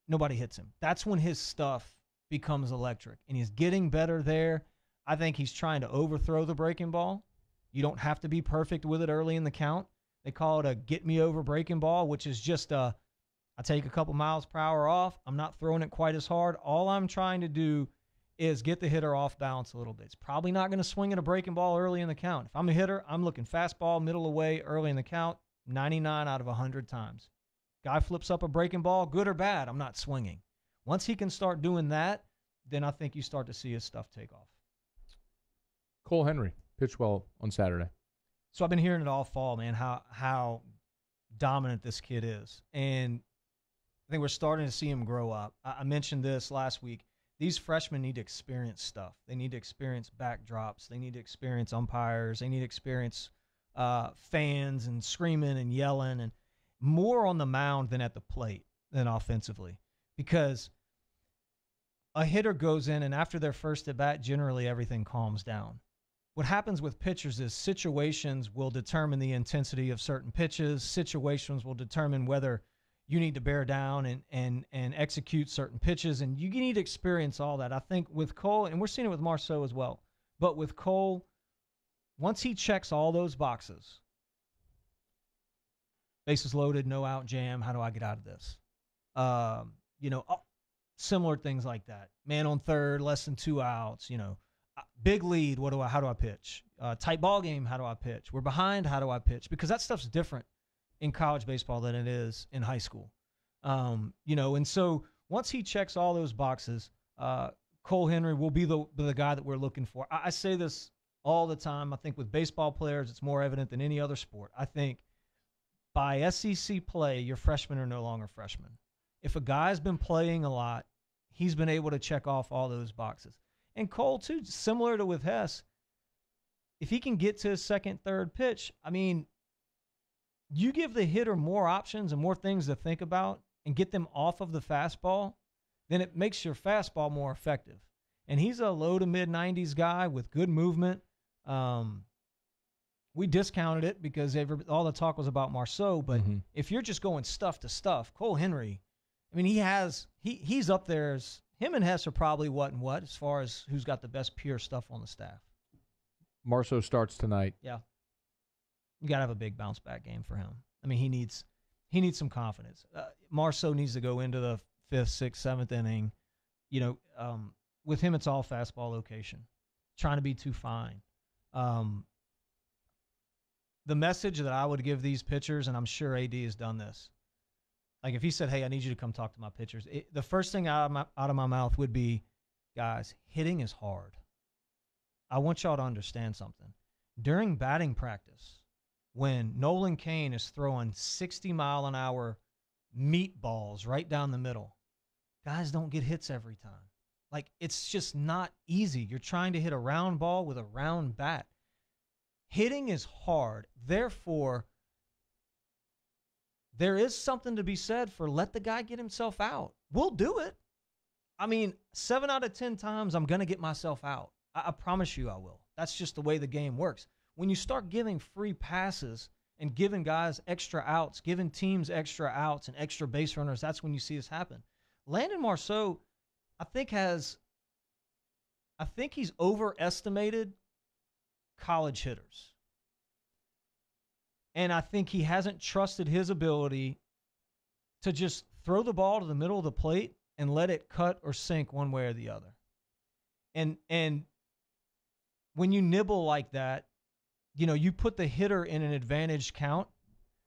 B: nobody hits him. That's when his stuff becomes electric, and he's getting better there. I think he's trying to overthrow the breaking ball. You don't have to be perfect with it early in the count. They call it a get me over breaking ball, which is just I take a couple miles per hour off. I'm not throwing it quite as hard. All I'm trying to do is get the hitter off balance a little bit. It's probably not going to swing at a breaking ball early in the count. If I'm a hitter, I'm looking fastball, middle away, early in the count, 99 out of 100 times. Guy flips up a breaking ball, good or bad, I'm not swinging. Once he can start doing that, then I think you start to see his stuff take off.
A: Cole Henry pitched well on Saturday.
B: So I've been hearing it all fall, man, how dominant this kid is. And I think we're starting to see him grow up. I mentioned this last week. These freshmen need to experience stuff. They need to experience backdrops. They need to experience umpires. They need to experience fans and screaming and yelling, and more on the mound than at the plate than offensively. Because a hitter goes in, and after their first at-bat, generally everything calms down. What happens with pitchers is situations will determine the intensity of certain pitches. Situations will determine whether you need to bear down and execute certain pitches, and you need to experience all that. I think with Cole, and we're seeing it with Marceau as well, but with Cole, once he checks all those boxes, bases loaded, no out, jam, how do I get out of this? Similar things like that. Man on third, less than 2 outs, big lead, how do I pitch? Tight ball game, how do I pitch? We're behind, how do I pitch? Because that stuff's different in college baseball than it is in high school. And so once he checks all those boxes, Cole Henry will be the guy that we're looking for. I say this all the time. I think with baseball players, it's more evident than any other sport. I think by SEC play, your freshmen are no longer freshmen. If a guy's been playing a lot, he's been able to check off all those boxes. And Cole, too, similar to with Hess, if he can get to his second, third pitch, I mean, you give the hitter more options and more things to think about and get them off of the fastball, then it makes your fastball more effective. And he's a low to mid-90s guy with good movement. We discounted it because all the talk was about Marceau, but if you're just going stuff to stuff, Cole Henry, I mean, he's up there. Him and Hess are probably what and what as far as who's got the best pure stuff on the staff.
A: Marceau starts tonight.
B: Yeah. You got to have a big bounce back game for him. I mean, he needs some confidence. Marceau needs to go into the 5th, 6th, 7th inning. With him, it's all fastball location, trying to be too fine. The message that I would give these pitchers, and I'm sure AD has done this, like if he said, hey, I need you to come talk to my pitchers, the first thing out of my mouth would be, guys, hitting is hard. I want y'all to understand something. during batting practice, when Nolan Cain is throwing 60-mile-an-hour meatballs right down the middle, guys don't get hits every time. Like, it's just not easy. You're trying to hit a round ball with a round bat. Hitting is hard. Therefore, there is something to be said for let the guy get himself out. We'll do it. I mean, 7 out of 10 times I'm going to get myself out. I promise you I will. That's just the way the game works. When you start giving free passes and giving guys extra outs, giving teams extra outs and extra base runners, that's when you see this happen. Landon Marceau, I think he's overestimated college hitters. And I think he hasn't trusted his ability to just throw the ball to the middle of the plate and let it cut or sink one way or the other. And when you nibble like that, you know, you put the hitter in an advantage count.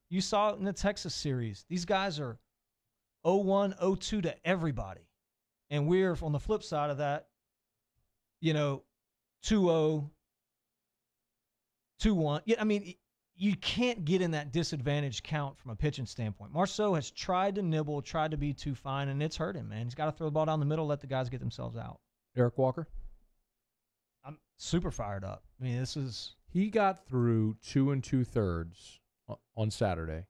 B: You saw it in the Texas series. These guys are 0-1, 0-2 to everybody. And we're on the flip side of that, you know, 2-0, 2-1. Yeah, I mean, you can't get in that disadvantage count from a pitching standpoint. Marceau has tried to nibble, tried to be too fine, and it's hurt him, man. He's got to throw the ball down the middle, let the guys get themselves out.
A: Eric Walker?
B: I'm super fired up. I mean,
A: He got through 2 2/3 on Saturday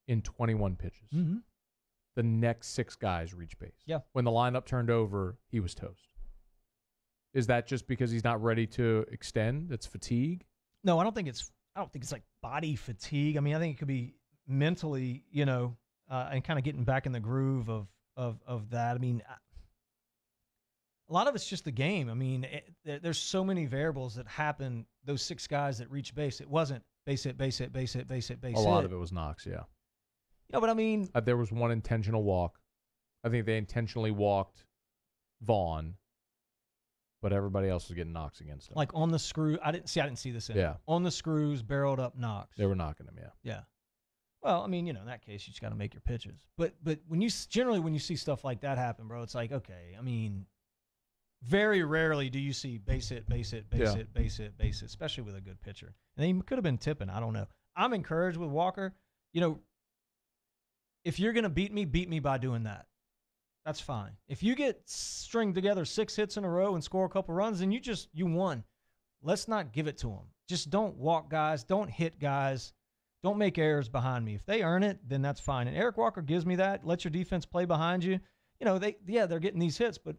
A: in 21 pitches.
B: Mm-hmm.
A: The next 6 guys reached base.
B: Yeah.
A: When the lineup turned over, he was toast. Is that just because he's not ready to extend? It's fatigue?
B: No, I don't think it's like body fatigue. I mean, I think it could be mentally, you know, and kind of getting back in the groove of that. I mean, a lot of it's just the game. I mean, there's so many variables that happen. Those 6 guys that reach base, it wasn't base hit, base hit, base hit, base hit, base hit.
A: A lot of it was knocks, yeah.
B: Yeah, but I mean,
A: there was one intentional walk. I think they intentionally walked Vaughn, but everybody else was getting knocks against him.
B: like on the screw. I didn't see this in.
A: Yeah.
B: On the screws, barreled up knocks.
A: They were knocking him, yeah.
B: Yeah. Well, I mean, you know, in that case, you just got to make your pitches. But when you see stuff like that happen, bro, it's like, okay, I mean, very rarely do you see base hit, base hit, base hit, base hit, base hit, especially with a good pitcher. And he could have been tipping. I don't know. I'm encouraged with Walker. You know, if you're going to beat me by doing that. That's fine. If you get stringed together 6 hits in a row and score a couple runs, then you won. Let's not give it to them. Just don't walk guys. Don't hit guys. Don't make errors behind me. If they earn it, then that's fine. And Eric Walker gives me that. Let your defense play behind you. You know, they're getting these hits, but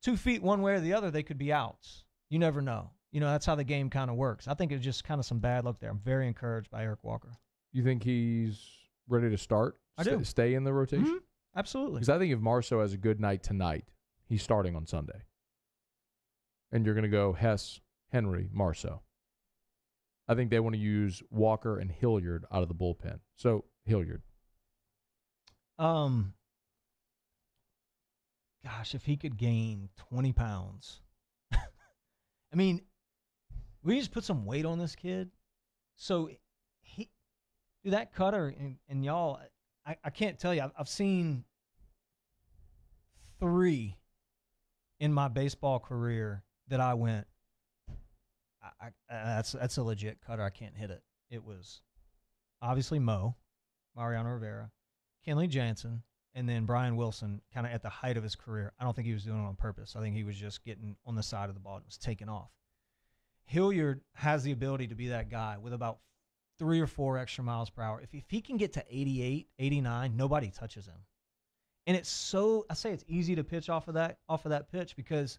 B: 2 feet one way or the other, they could be outs. You never know. You know, that's how the game kind of works. I think it's just kind of some bad luck there. I'm very encouraged by Eric Walker.
A: You think he's ready to start?
B: I do.
A: Stay in the rotation?
B: Mm-hmm. Absolutely.
A: Because I think if Marceau has a good night tonight, he's starting on Sunday. And you're going to go Hess, Henry, Marceau. I think they want to use Walker and Hilliard out of the bullpen. So, Hilliard.
B: Gosh, if he could gain 20 pounds. I mean, we just put some weight on this kid. So, that cutter, and y'all, I can't tell you. I've seen 3 in my baseball career that I went, that's a legit cutter. I can't hit it. It was obviously Mariano Rivera, Kenley Jansen, and then Brian Wilson kind of at the height of his career. I don't think he was doing it on purpose. I think he was just getting on the side of the ball and it was taking off. Hilliard has the ability to be that guy with about 3 or 4 extra miles per hour. If he can get to 88, 89, nobody touches him. And it's I say it's easy to pitch off of that pitch because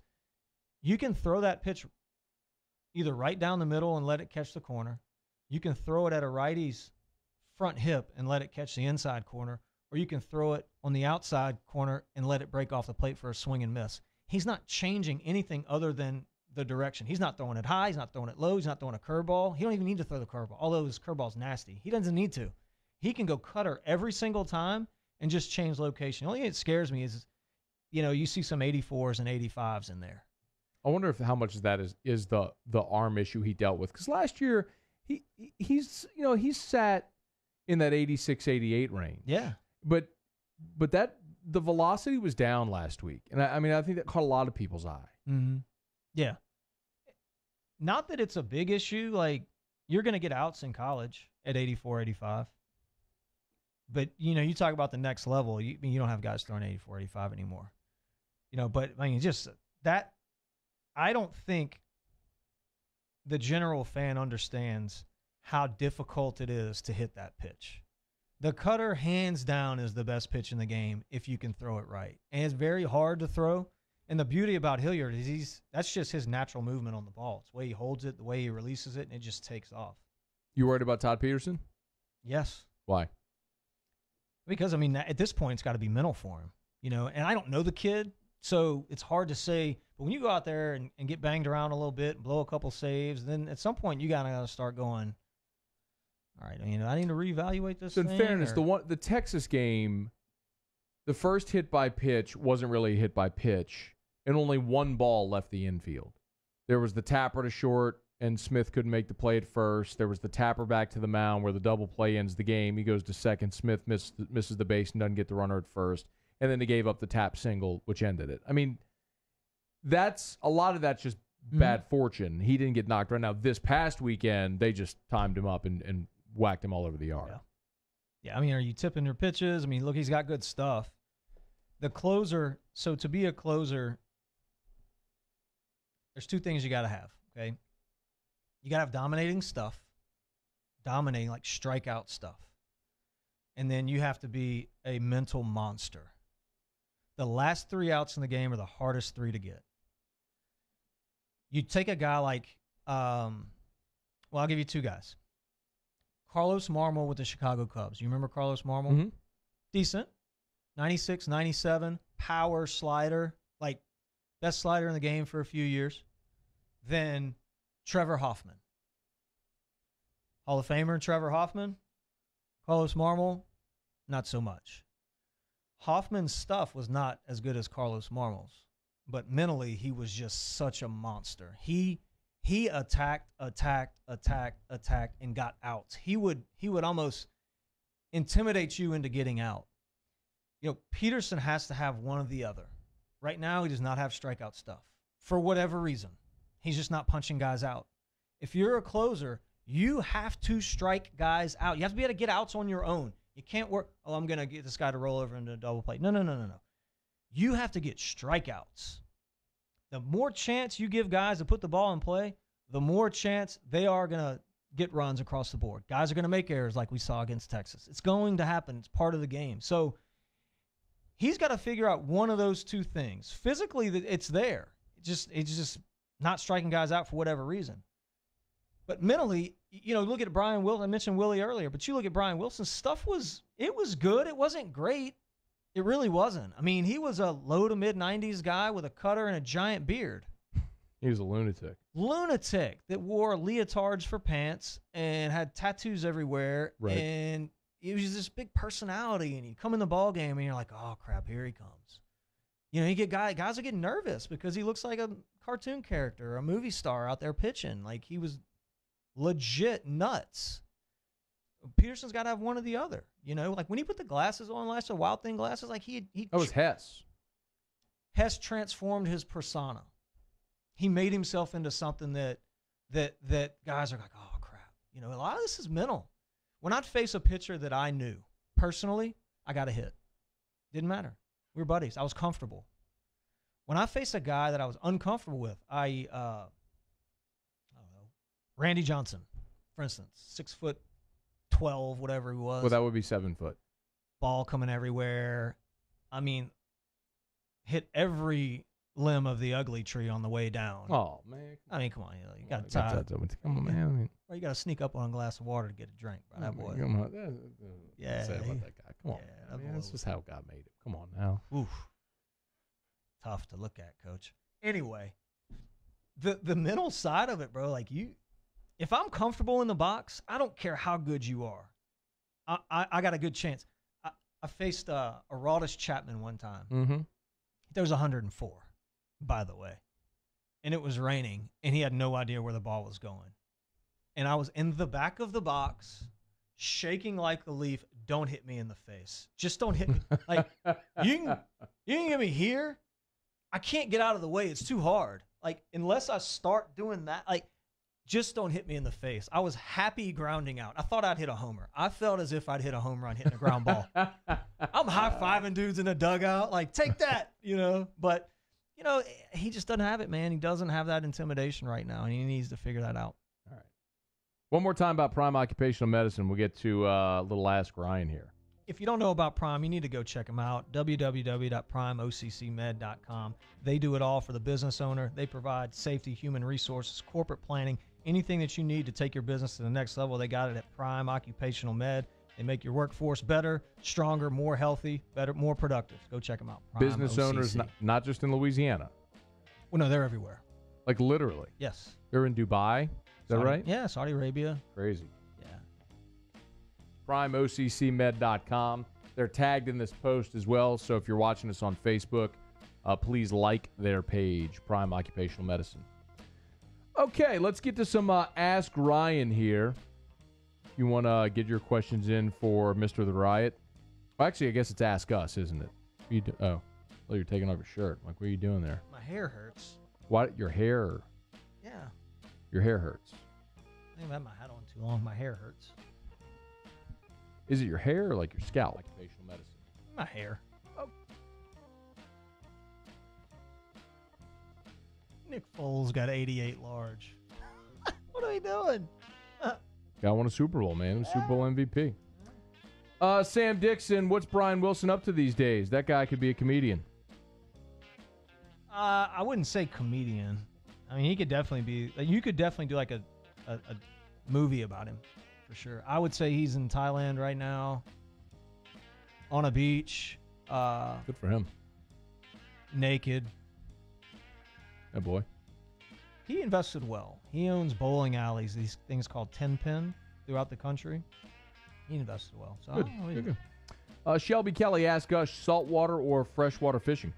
B: you can throw that pitch either right down the middle and let it catch the corner. You can throw it at a righty's front hip and let it catch the inside corner, or you can throw it on the outside corner and let it break off the plate for a swing and miss. He's not changing anything other than the direction. He's not throwing it high. He's not throwing it low. He's not throwing a curveball. He don't even need to throw the curveball, although his curveball's nasty. He doesn't need to. He can go cutter every single time and just change location. The only thing that scares me is, you know, you see some 84s and 85s in there.
A: I wonder if how much of that is the arm issue he dealt with. Because last year, he's sat in that 86, 88 range.
B: Yeah.
A: But that the velocity was down last week. And I mean, I think that caught a lot of people's eye.
B: Mm-hmm. Yeah. not that it's a big issue. Like, you're going to get outs in college at 84, 85. But, you talk about the next level. You don't have guys throwing 84, 85 anymore. But, just that, I don't think the general fan understands how difficult it is to hit that pitch. The cutter, hands down, is the best pitch in the game if you can throw it right. And it's very hard to throw. And the beauty about Hilliard is that's just his natural movement on the ball. It's the way he holds it, the way he releases it, and it just takes off.
A: You worried about Todd Peterson?
B: Yes.
A: Why?
B: Because, at this point, it's got to be mental for him. And I don't know the kid, so it's hard to say. But when you go out there and get banged around a little bit and blow a couple saves, then at some point you got to start going, all right, I need to reevaluate this
A: So in
B: thing,
A: fairness, the Texas game, the first hit by pitch wasn't really a hit by pitch, and only one ball left the infield. There was the tapper to short, and Smith couldn't make the play at first. There was the tapper back to the mound where the double play ends the game. He goes to second. Smith misses the base and doesn't get the runner at first. And then they gave up the tap single, which ended it. A lot of that's just bad fortune. He didn't get knocked right. Now, this past weekend, they just timed him up and whacked him all over the yard.
B: Yeah, are you tipping your pitches? Look, he's got good stuff. The closer, so to be a closer, there's two things you got to have, okay? You got to have dominating stuff, like strikeout stuff. And then you have to be a mental monster. The last 3 outs in the game are the hardest 3 to get. You take a guy like, I'll give you 2 guys. Carlos Marmol with the Chicago Cubs. You remember Carlos Marmol?
A: Mm-hmm.
B: Decent. 96, 97, power slider, like best slider in the game for a few years. Then Trevor Hoffman. Hall of Famer Trevor Hoffman. Carlos Marmol, not so much. Hoffman's stuff was not as good as Carlos Marmol's, but mentally he was just such a monster. He attacked, and got outs. He would almost intimidate you into getting out. Peterson has to have one or the other. Right now, he does not have strikeout stuff for whatever reason. He's just not punching guys out. If you're a closer, you have to strike guys out. You have to be able to get outs on your own. You can't work, I'm going to get this guy to roll over into a double play. No. You have to get strikeouts. The more chance you give guys to put the ball in play, the more chance they are going to get runs across the board. Guys are going to make errors like we saw against Texas. It's going to happen. It's part of the game. So he's got to figure out one of those two things. Physically, it's there. It's just not striking guys out for whatever reason. But mentally, look at Brian Wilson. I mentioned Willie earlier, but you look at Brian Wilson's stuff was good. It wasn't great. It really wasn't. He was a low to mid 90s guy with a cutter and a giant beard.
A: He was a lunatic.
B: Lunatic that wore leotards for pants and had tattoos everywhere.
A: Right.
B: And he was this big personality, and he'd come in the ball game, and you're like, oh, crap, here he comes. You get guys are getting nervous because he looks like a cartoon character, a movie star out there pitching. Like, he was legit nuts. Peterson's got to have one or the other. Like when he put the glasses on last year, Wild Thing glasses, like he
A: that was Hess.
B: Hess transformed his persona. He made himself into something that guys are like, oh crap. A lot of this is mental. When I'd face a pitcher that I knew personally, I got a hit. Didn't matter. We were buddies. I was comfortable. When I faced a guy that I was uncomfortable with, I don't know, Randy Johnson, for instance, 6'12", whatever he was.
A: Well, that would be 7 foot.
B: Ball coming everywhere. Hit every limb of the ugly tree on the way down.
A: Oh man!
B: Come on, you got to tie.
A: Come on, man.
B: Or you got to sneak up on a glass of water to get a drink, bro. That boy.
A: Come on.
B: Yeah.
A: Say about that guy. Come on, man. This is how God made it. Come on now.
B: Oof. Tough to look at, Coach. Anyway, the mental side of it, bro. Like if I'm comfortable in the box, I don't care how good you are. I got a good chance. I faced Aroldis Chapman one time.
A: Mm-hmm.
B: There was 104, by the way. And it was raining, and he had no idea where the ball was going. And I was in the back of the box, shaking like a leaf. Don't hit me in the face. Just don't hit me. Like, you can get me here. I can't get out of the way. It's too hard. Like, unless I start doing that, like, just don't hit me in the face. I was happy grounding out. I thought I'd hit a homer. I felt as if I'd hit a home run hitting a ground ball. I'm high-fiving dudes in the dugout, like, take that, But, he just doesn't have it, man. He doesn't have that intimidation right now, and he needs to figure that out.
A: All right. One more time about Prime Occupational Medicine. We'll get to a little Ask Ryan here.
B: If you don't know about Prime, you need to go check them out, www.primeoccmed.com. They do it all for the business owner. They provide safety, human resources, corporate planning, anything that you need to take your business to the next level. They got it at Prime Occupational Med. They make your workforce better, stronger, more healthy, better, more productive. Go check them out. Prime
A: Business
B: OCC.
A: owners, not just in Louisiana.
B: Well, no, they're everywhere.
A: Like literally.
B: Yes.
A: They're in Dubai. Is that right?
B: Yeah, Saudi Arabia.
A: Crazy.
B: Yeah.
A: PrimeOCCMed.com. They're tagged in this post as well, so if you're watching us on Facebook, please like their page, Prime Occupational Medicine. Okay, let's get to some Ask Ryan here. If you want to get your questions in for Mr. The Riot. Well, actually, I guess it's Ask Us, isn't it? Well, you're taking off your shirt. Like, what are you doing there?
B: My hair hurts.
A: What? Your hair?
B: Yeah.
A: Your hair hurts.
B: I think I've had my hat on too long. My hair hurts.
A: Is it your hair or like your scalp? Occupational medicine.
B: My hair.
A: Oh.
B: Nick Foles got 88 large. What are we doing?
A: Got won a Super Bowl, man. He was Super Bowl MVP. Sam Dixon, what's Brian Wilson up to these days? That guy could be a comedian.
B: I wouldn't say comedian. I mean, he could definitely be. You could definitely do like a movie about him, for sure. I would say he's in Thailand right now, on a beach.
A: Good for him.
B: Naked.
A: Oh, boy.
B: He invested well. He owns bowling alleys, these things called 10-pin throughout the country. He invested well. So
A: Good. Good. Shelby Kelly asked us, saltwater or freshwater fishing?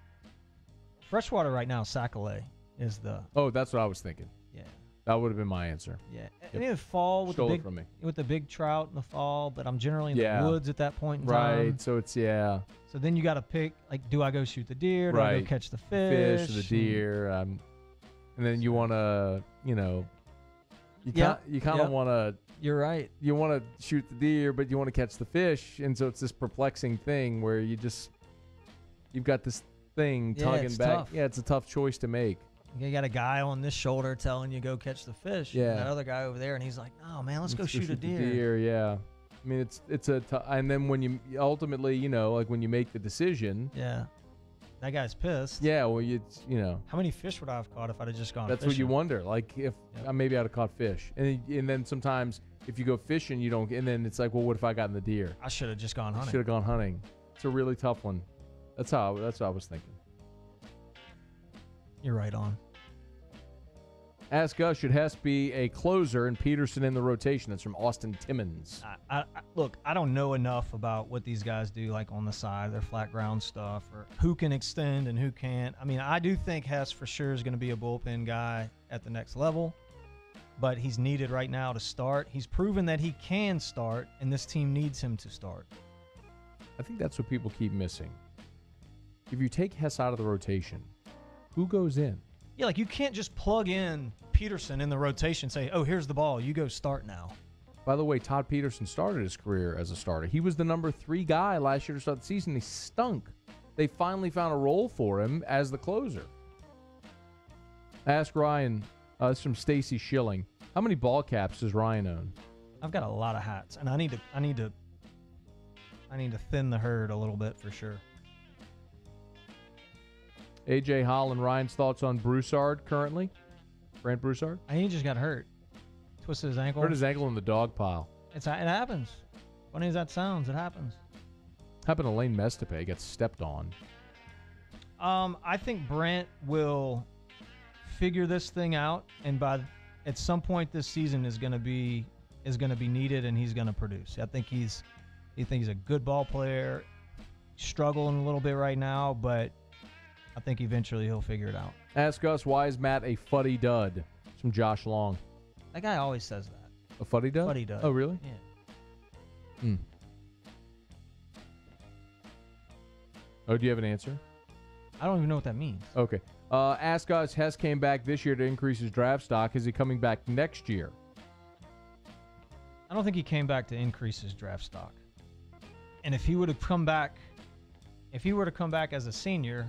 B: Freshwater right now, Sac-A-Lait is the.
A: Oh, that's what I was thinking.
B: Yeah.
A: That would have been my answer.
B: Yeah.
A: Yep.
B: And in the fall with
A: Stole it from me.
B: with the big trout in the fall, but I'm generally in the woods at that point in time.
A: Right. So it's, yeah.
B: So then you got to pick, like, do I go shoot the deer? Do I go catch the fish?
A: Fish or the deer. And then you want to, you kind of want to.
B: You're right.
A: You want to shoot the deer, but you want to catch the fish. And so it's this perplexing thing where you've got this thing tugging back.
B: Tough.
A: Yeah, it's a tough choice to make.
B: You got a guy on this shoulder telling you go catch the fish.
A: Yeah.
B: And that other guy over there, and he's like, "Oh man, let's go shoot a deer."
A: The deer, yeah. I mean, it's and then when you ultimately, like when you make the decision.
B: Yeah. That guy's pissed.
A: Yeah, well,
B: How many fish would I have caught if I'd have just gone
A: That's
B: fishing?
A: what you wonder. Like, if maybe I'd have caught fish. And then sometimes if you go fishing, you don't. And then it's like, well, what if I got in the deer?
B: I should have just gone hunting.
A: Should have gone hunting. It's a really tough one. That's what I was thinking.
B: You're right on.
A: Ask us, should Hess be a closer and Peterson in the rotation? That's from Austin Timmons.
B: Look, I don't know enough about what these guys do, like on the side, their flat ground stuff, or who can extend and who can't. I mean, I do think Hess for sure is going to be a bullpen guy at the next level, but he's needed right now to start. He's proven that he can start, and this team needs him to start.
A: I think that's what people keep missing. If you take Hess out of the rotation, who goes in?
B: Yeah, like you can't just plug in Peterson in the rotation and say, oh, here's the ball. You go start now.
A: By the way, Todd Peterson started his career as a starter. He was the number 3 guy last year to start the season. He stunk. They finally found a role for him as the closer. Ask Ryan. This is from Stacy Schilling. How many ball caps does Ryan own?
B: I've got a lot of hats, and I need to thin the herd a little bit for sure.
A: AJ Holland, Ryan's thoughts on Broussard currently? Brant Broussard?
B: I think he just got hurt. Twisted his ankle.
A: Hurt his ankle in the dog pile.
B: It happens. Funny as that sounds, it happens.
A: Happened to Lane Mestepe. He got stepped on.
B: I think Brant will figure this thing out, and at some point this season is going to be needed, and he's going to produce. I think he's a good ball player. Struggling a little bit right now, but I think eventually he'll figure it out.
A: Ask us, why is Matt a fuddy dud? It's from Josh Long.
B: That guy always says that.
A: A fuddy dud?
B: Fuddy dud.
A: Oh, really?
B: Yeah.
A: Oh, do you have an answer?
B: I don't even know what that means.
A: Okay. Ask us, Hess came back this year to increase his draft stock. Is he coming back next year?
B: I don't think he came back to increase his draft stock. And if he would have come back, as a senior,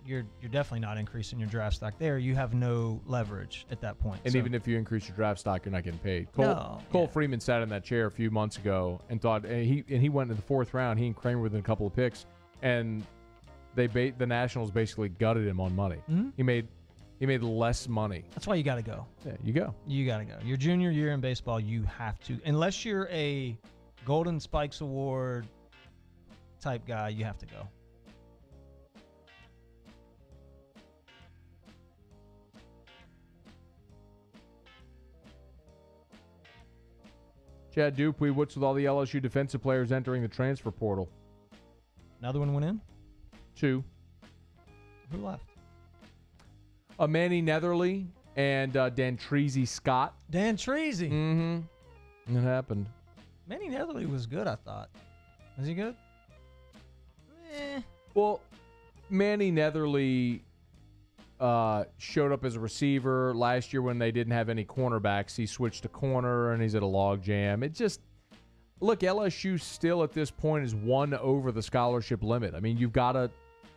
B: you're definitely not increasing your draft stock there. You have no leverage at that point.
A: And even if you increase your draft stock, you're not getting paid. Cole Freeman sat in that chair a few months ago and thought, and he went into the fourth round. He and Kramer within a couple of picks, and the Nationals basically gutted him on money.
B: Mm-hmm.
A: He made less money.
B: That's why you got to go.
A: Yeah, you go.
B: You got to go. Your junior year in baseball, you have to, unless you're a Golden Spikes Award type guy, you have to go.
A: Chad Dupuy, what's with all the LSU defensive players entering the transfer portal?
B: Another one went in?
A: 2.
B: Who left?
A: Manny Netherly and Dan Treasy Scott.
B: Dan Treasy.
A: Mm-hmm. It happened.
B: Manny Netherly was good, I thought. Was he good?
A: Well, Manny Netherly showed up as a receiver last year when they didn't have any cornerbacks. He switched to corner, and he's at a log jam. It just look, LSU still at this point is 1 over the scholarship limit. I mean,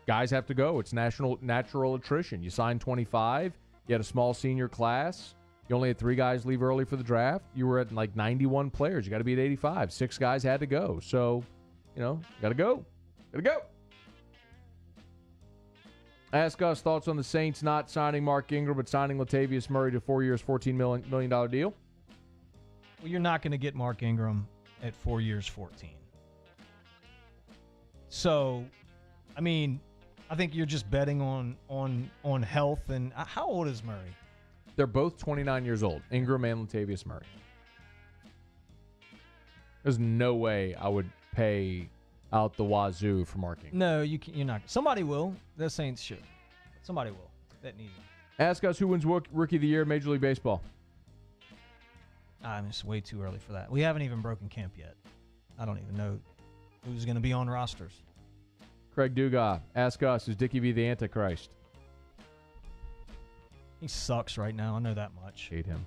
A: guys have to go. It's natural attrition. You signed 25. You had a small senior class. You only had 3 guys leave early for the draft. You were at like 91 players. You got to be at 85. 6 guys had to go. So, you got to go. Got to go. Ask us thoughts on the Saints not signing Mark Ingram but signing Latavius Murray to 4 years, $14 million deal.
B: Well, you're not going to get Mark Ingram at 4 years, 14. So, I mean, I think you're just betting on health. And how old is Murray?
A: They're both 29 years old, Ingram and Latavius Murray. There's no way I would pay out the wazoo for Mark Ingram.
B: No, you're not. Somebody will. The Saints should. Somebody will. That needs it.
A: Ask us who wins Rookie of the Year in Major League Baseball.
B: It's way too early for that. We haven't even broken camp yet. I don't even know who's going to be on rosters.
A: Craig Dugas, ask us, is Dickie V the Antichrist?
B: He sucks right now. I know that much.
A: Hate him.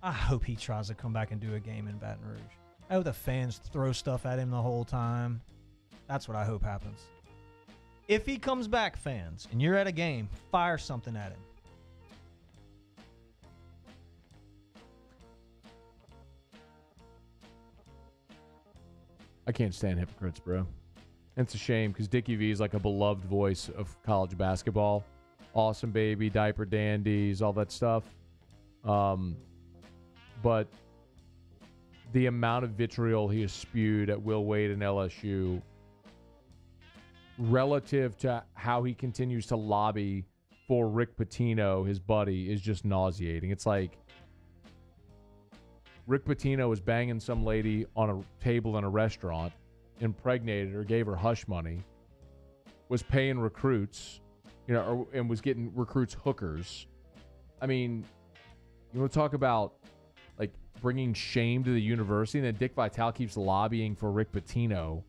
B: I hope he tries to come back and do a game in Baton Rouge. I hope the fans throw stuff at him the whole time. That's what I hope happens. If he comes back, fans, and you're at a game, fire something at him.
A: I can't stand hypocrites, bro. It's a shame because Dickie V is like a beloved voice of college basketball. Awesome baby, diaper dandies, all that stuff. But the amount of vitriol he has spewed at Will Wade and LSU relative to how he continues to lobby for Rick Pitino, his buddy, is just nauseating. It's like Rick Pitino was banging some lady on a table in a restaurant, impregnated her, gave her hush money, was paying recruits, and was getting recruits hookers. I mean, you want to talk about like bringing shame to the university, and then Dick Vitale keeps lobbying for Rick Pitino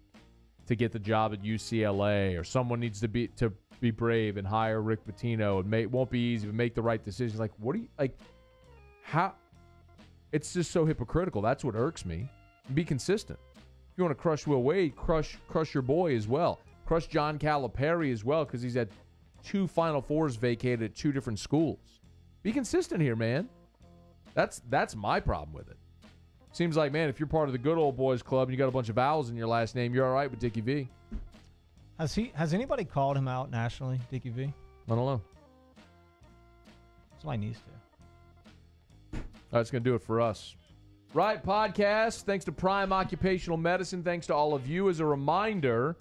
A: to get the job at UCLA, or someone needs to be brave and hire Rick Pitino. It won't be easy, but make the right decisions. Like, what do you like? How? It's just so hypocritical. That's what irks me. Be consistent. If you want to crush Will Wade, crush your boy as well. Crush John Calipari as well, because he's had 2 Final Fours vacated at 2 different schools. Be consistent here, man. That's my problem with it. Seems like, man, if you're part of the good old boys club and you got a bunch of vowels in your last name, you're all right with Dickie V.
B: Has anybody called him out nationally, Dickie V?
A: I don't know.
B: Somebody needs to.
A: That's going to do it for us. Riot Podcast, thanks to Prime Occupational Medicine. Thanks to all of you. As a reminder,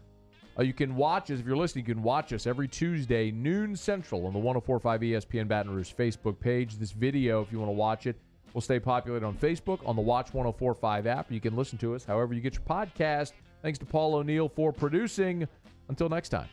A: you can watch us. If you're listening, you can watch us every Tuesday, noon Central, on the 104.5 ESPN Baton Rouge Facebook page. This video, if you want to watch it, will stay populated on Facebook, on the Watch 104.5 app. You can listen to us however you get your podcast. Thanks to Paul O'Neill for producing. Until next time.